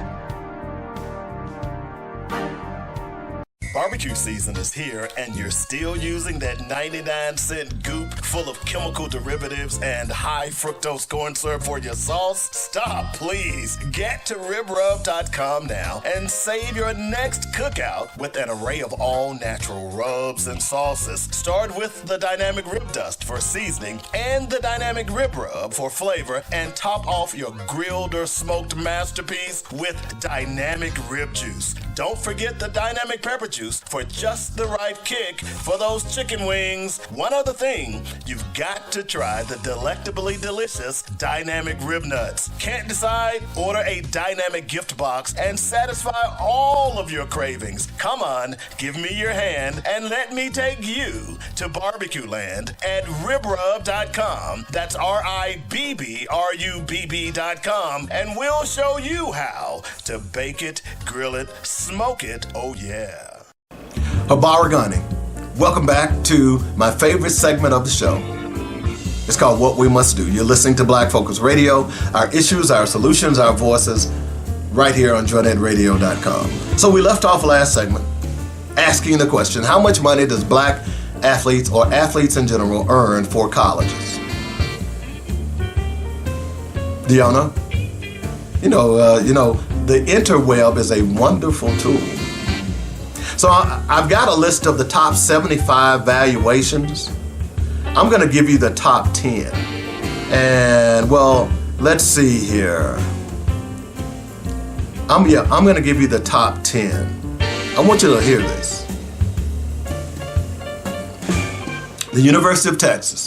Barbecue season is here and you're still using that 99-cent goop full of chemical derivatives and high fructose corn syrup for your sauce? Stop, please. Get to ribrub.com now and save your next cookout with an array of all natural rubs and sauces. Start with the Dynamic Rib Dust for seasoning and the Dynamic Rib Rub for flavor, and top off your grilled or smoked masterpiece with Dynamic Rib Juice. Don't forget the Dynamic Pepper Juice for just the right kick for those chicken wings. One other thing, you've got to try the delectably delicious Dynamic Rib Nuts. Can't decide? Order a Dynamic gift box and satisfy all of your cravings. Come on, give me your hand and let me take you to barbecue land at ribrub.com. That's RIBBRUBB.com, and we'll show you how to bake it, grill it, smoke it. Oh yeah. Habari Gsni. Welcome back to my favorite segment of the show. It's called What We Must Do. You're listening to Black Focus Radio, our issues, our solutions, our voices, right here on joynetradio.com. So we left off last segment asking the question, how much money does black athletes or athletes in general earn for colleges? Do y'all know? You know, the interweb is a wonderful tool. So I've got a list of the top 75 valuations. I'm going to give you the top 10. And, well, let's see here. I'm going to give you the top 10. I want you to hear this. The University of Texas,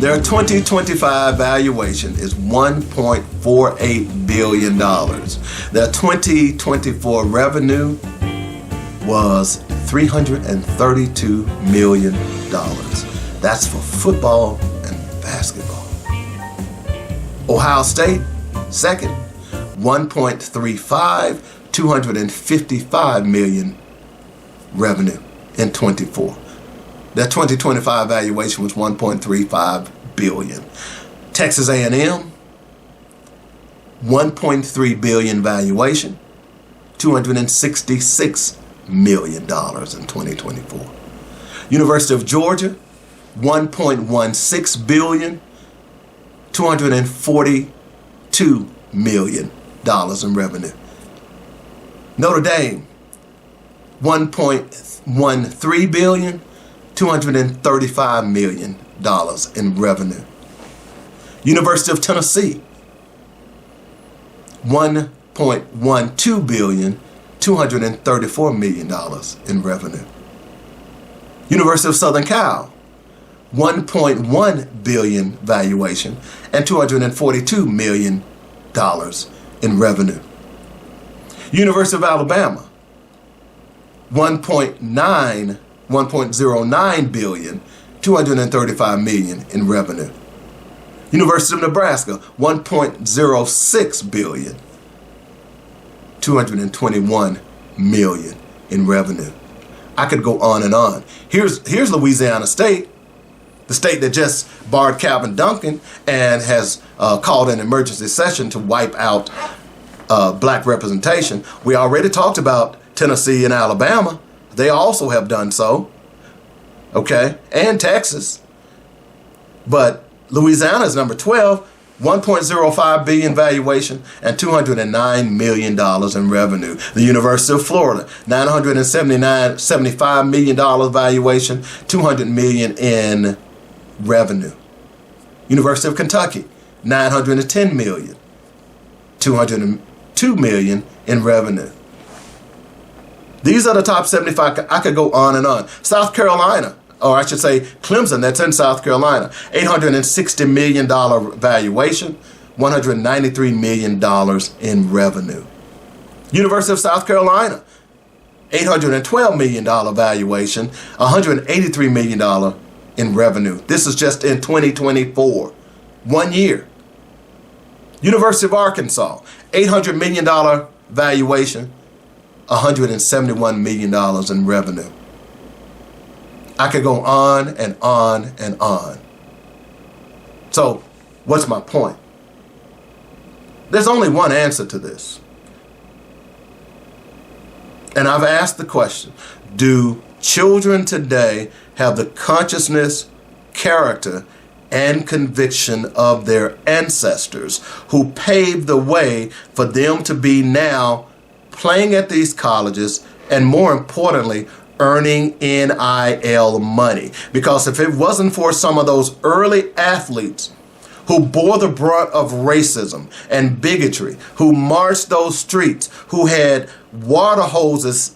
their 2025 valuation is $1.48 billion. Their 2024 revenue was $332 million. That's for football and basketball. Ohio State, second, 1.35, $255 million revenue in 24. Their 2025 valuation was $1.35 billion. Texas A&M, $1.3 billion valuation, $266 million in 2024. University of Georgia, $1.16 billion, $242 million in revenue. Notre Dame, $1.13 billion, $235 million in revenue. University of Tennessee, $1.12 billion, $234 million in revenue. University of Southern Cal, $1.1 billion valuation and $242 million in revenue. University of Alabama, $1.09 billion, $235 million in revenue. University of Nebraska, $1.06 billion, $221 million in revenue. I could go on and on. Here's Louisiana State, the state that just barred Calvin Duncan and has called an emergency session to wipe out black representation. We already talked about Tennessee and Alabama. They also have done so. Okay, and Texas. But Louisiana is number 12, $1.05 billion valuation and $209 million in revenue. The University of Florida, $975 million valuation, $200 million in revenue. University of Kentucky, $910 million, $202 million in revenue. These are the top 75. I could go on and on. South Carolina, or I should say Clemson, that's in South Carolina, $860 million valuation, $193 million in revenue. University of South Carolina, $812 million valuation, $183 million in revenue. This is just in 2024, 1 year. University of Arkansas, $800 million valuation, $171 million in revenue. I could go on and on and on. So, what's my point? There's only one answer to this. And I've asked the question, do children today have the consciousness, character, and conviction of their ancestors who paved the way for them to be now playing at these colleges and, more importantly, earning NIL money? Because if it wasn't for some of those early athletes who bore the brunt of racism and bigotry, who marched those streets, who had water hoses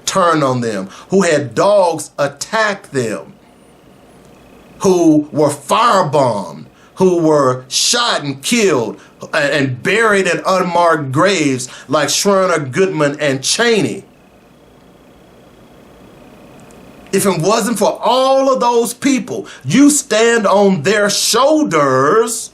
turned on them, who had dogs attack them, who were firebombed, who were shot and killed and buried in unmarked graves like Schwerner, Goodman, and Cheney. If it wasn't for all of those people, you stand on their shoulders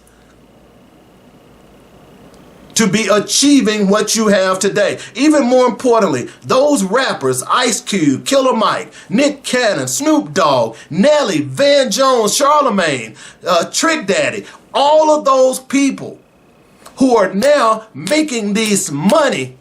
to be achieving what you have today. Even more importantly, those rappers, Ice Cube, Killer Mike, Nick Cannon, Snoop Dogg, Nelly, Van Jones, Charlemagne, Trick Daddy, all of those people who are now making this money,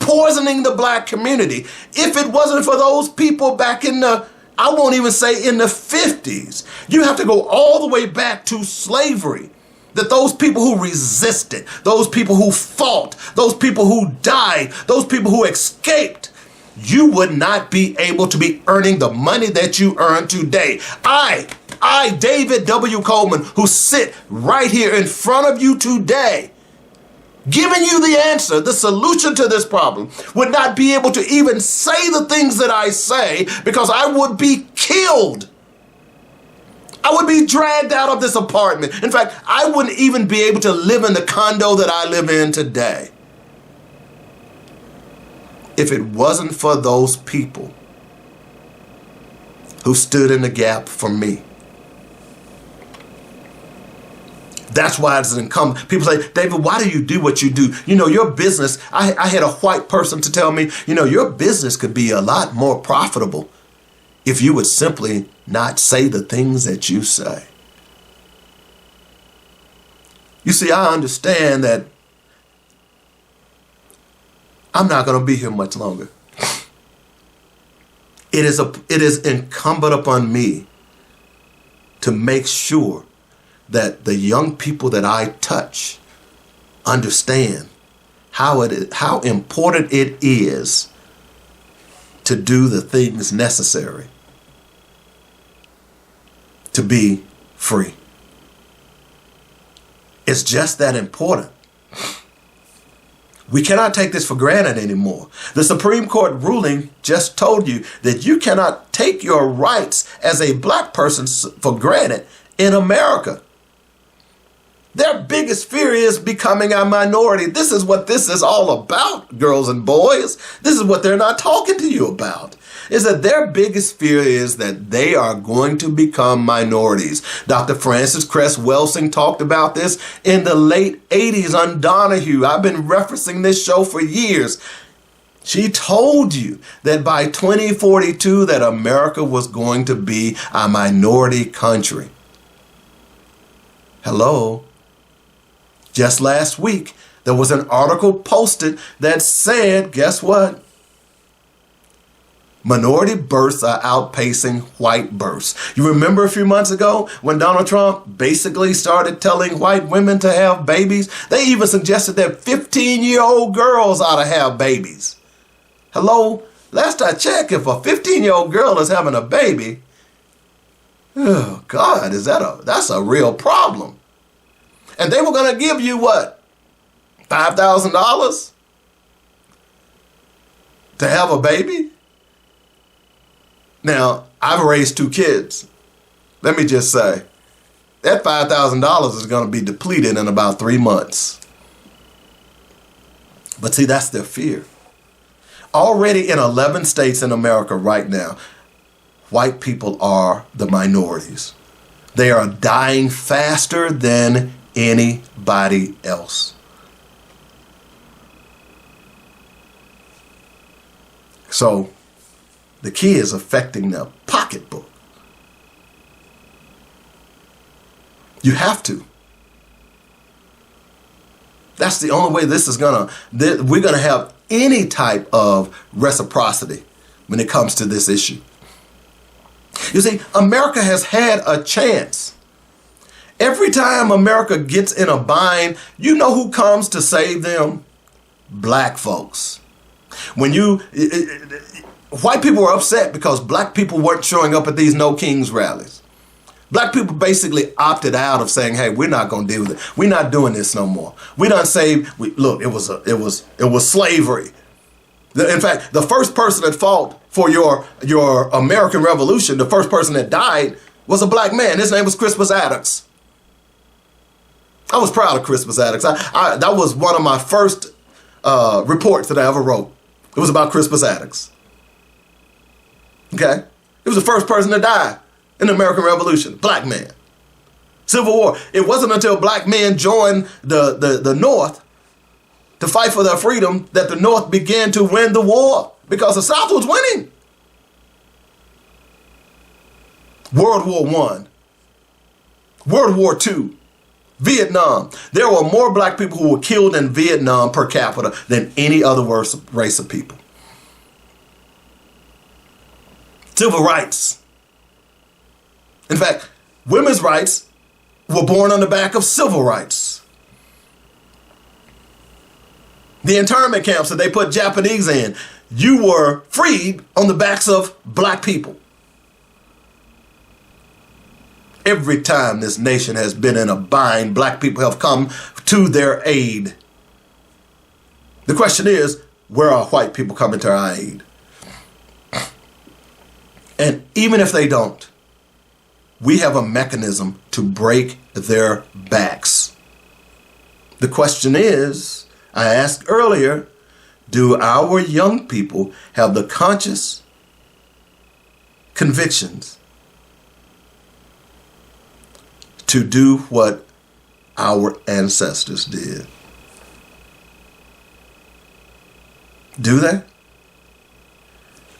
poisoning the black community. If it wasn't for those people back in the, I won't even say in the 50s, you have to go all the way back to slavery. That those people who resisted, those people who fought, those people who died, those people who escaped, you would not be able to be earning the money that you earn today. I, David W. Coleman, who sit right here in front of you today, giving you the answer, the solution to this problem, would not be able to even say the things that I say because I would be killed. I would be dragged out of this apartment. In fact, I wouldn't even be able to live in the condo that I live in today if it wasn't for those people who stood in the gap for me. That's why it's incumbent. People say, David, why do you do what you do? You know, your business, I had a white person to tell me, you know, your business could be a lot more profitable if you would simply not say the things that you say. You see, I understand that I'm not going to be here much longer. It is incumbent upon me to make sure that the young people that I touch understand how important it is to do the things necessary to be free. It's just that important. We cannot take this for granted anymore. The Supreme Court ruling just told you that you cannot take your rights as a black person for granted in America. Their biggest fear is becoming a minority. This is what this is all about, girls and boys. This is what they're not talking to you about. Is that their biggest fear is that they are going to become minorities. Dr. Frances Cress Welsing talked about this in the late 80s on Donahue. I've been referencing this show for years. She told you that by 2042 that America was going to be a minority country. Hello? Just last week, there was an article posted that said, guess what? Minority births are outpacing white births. You remember a few months ago when Donald Trump basically started telling white women to have babies? They even suggested that 15-year-old girls ought to have babies. Hello? Last I checked, if a 15-year-old girl is having a baby, oh God, that's a real problem. And they were going to give you what? $5,000 to have a baby? Now, I've raised 2 kids. Let me just say, that $5,000 is going to be depleted in about 3 months. But see, that's their fear. Already in 11 states in America right now, white people are the minorities. They are dying faster than anybody else. So, the key is affecting the pocketbook. You have to. That's the only way we're gonna have any type of reciprocity when it comes to this issue. You see, America has had a chance. Every time America gets in a bind, you know who comes to save them? Black folks. White people were upset because black people weren't showing up at these No Kings rallies. Black people basically opted out of saying, hey, we're not going to deal with it. We're not doing this no more. We done saved, look, it was slavery. In fact, the first person that fought for your American Revolution, the first person that died was a black man. His name was Crispus Attucks. I was proud of Crispus Attucks. That was one of my first reports that I ever wrote. It was about Crispus Attucks. Okay? He was the first person to die in the American Revolution. Black man. Civil War. It wasn't until black men joined the North to fight for their freedom that the North began to win the war because the South was winning. World War I. World War II. Vietnam. There were more black people who were killed in Vietnam per capita than any other race of people. Civil rights. In fact, women's rights were born on the back of civil rights. The internment camps that they put Japanese in, you were freed on the backs of black people. Every time this nation has been in a bind, black people have come to their aid. The question is, where are white people coming to our aid? And even if they don't, we have a mechanism to break their backs. The question is, I asked earlier, do our young people have the conscious convictions to do what our ancestors did? Do they?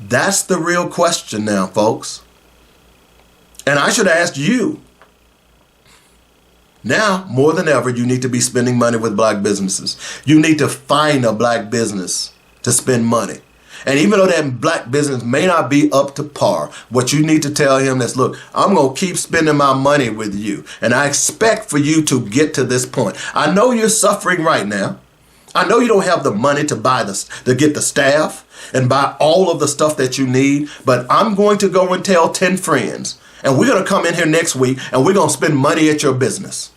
That's the real question now, folks. And I should ask you, now more than ever, you need to be spending money with black businesses. You need to find a black business to spend money. And even though that black business may not be up to par, what you need to tell him is, look, I'm going to keep spending my money with you. And I expect for you to get to this point. I know you're suffering right now. I know you don't have the money to get the staff and buy all of the stuff that you need, but I'm going to go and tell 10 friends, and we're going to come in here next week and we're going to spend money at your business.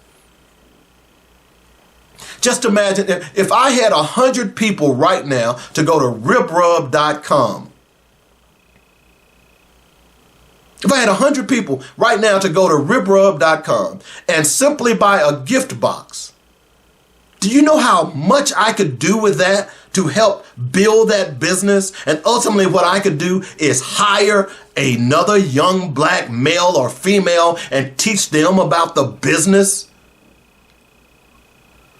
Just imagine if I had 100 people right now to go to riprub.com. If I had 100 people right now to go to riprub.com and simply buy a gift box, do you know how much I could do with that to help build that business? And ultimately what I could do is hire another young black male or female and teach them about the business.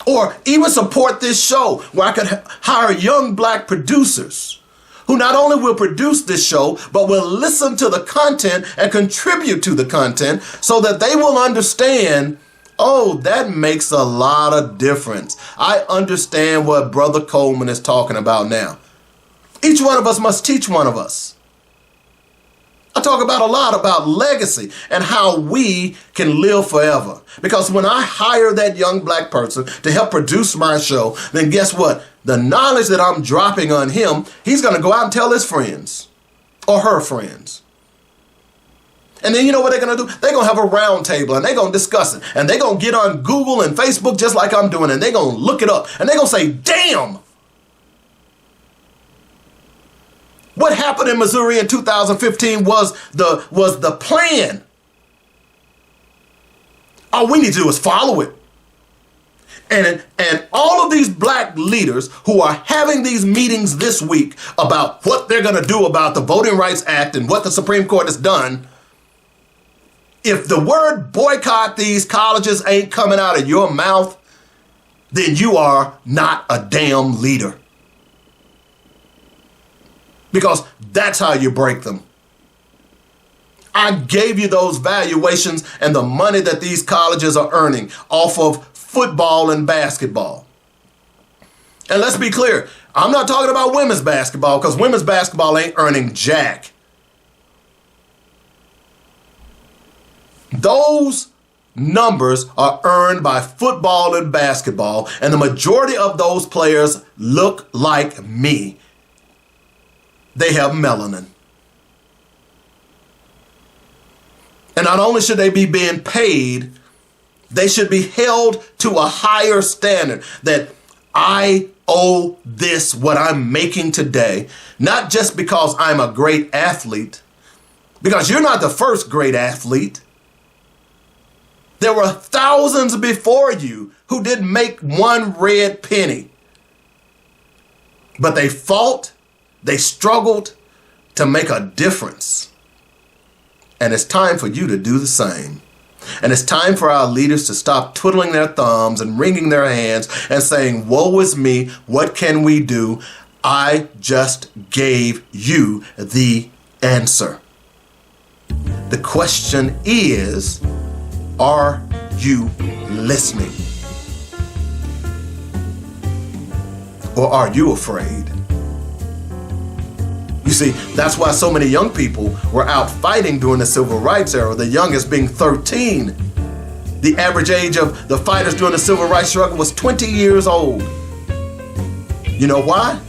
Or even support this show where I could hire young black producers who not only will produce this show, but will listen to the content and contribute to the content so that they will understand, oh, that makes a lot of difference. I understand what Brother Coleman is talking about now. Each one of us must teach one of us. I talk about a lot about legacy and how we can live forever. Because when I hire that young black person to help produce my show, then guess what? The knowledge that I'm dropping on him, he's going to go out and tell his friends or her friends. And then you know what they're going to do? They're going to have a round table and they're going to discuss it. And they're going to get on Google and Facebook just like I'm doing. And they're going to look it up. And they're going to say, damn! What happened in Missouri in 2015 was the plan. All we need to do is follow it. And all of these black leaders who are having these meetings this week about what they're going to do about the Voting Rights Act and what the Supreme Court has done, if the word boycott these colleges ain't coming out of your mouth, then you are not a damn leader. Because that's how you break them. I gave you those valuations and the money that these colleges are earning off of football and basketball. And let's be clear, I'm not talking about women's basketball because women's basketball ain't earning jack. Those numbers are earned by football and basketball, and the majority of those players look like me. They have melanin. And not only should they be being paid, they should be held to a higher standard that I owe this, what I'm making today, not just because I'm a great athlete, because you're not the first great athlete. There were thousands before you who didn't make one red penny, but they fought. They struggled to make a difference. And it's time for you to do the same. And it's time for our leaders to stop twiddling their thumbs and wringing their hands and saying, woe is me, what can we do? I just gave you the answer. The question is, are you listening? Or are you afraid? You see, that's why so many young people were out fighting during the civil rights era, the youngest being 13. The average age of the fighters during the civil rights struggle was 20 years old. You know why?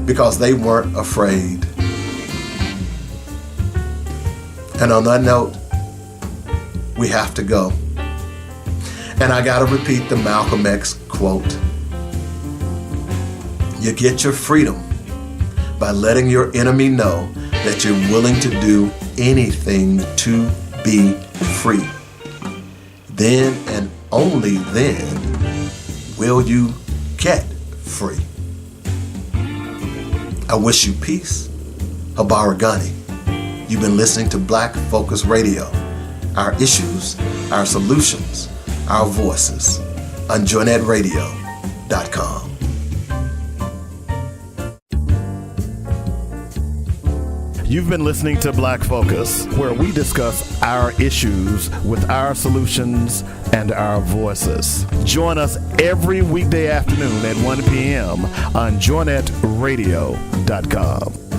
Because they weren't afraid. And on that note, we have to go. And I gotta repeat the Malcolm X quote. You get your freedom by letting your enemy know that you're willing to do anything to be free. Then and only then will you get free. I wish you peace. Habari Gsni. You've been listening to Black Focus Radio. Our issues, our solutions, our voices on joynetradio.com. You've been listening to Black Focus, where we discuss our issues with our solutions and our voices. Join us every weekday afternoon at 1 p.m. on joynetradio.com.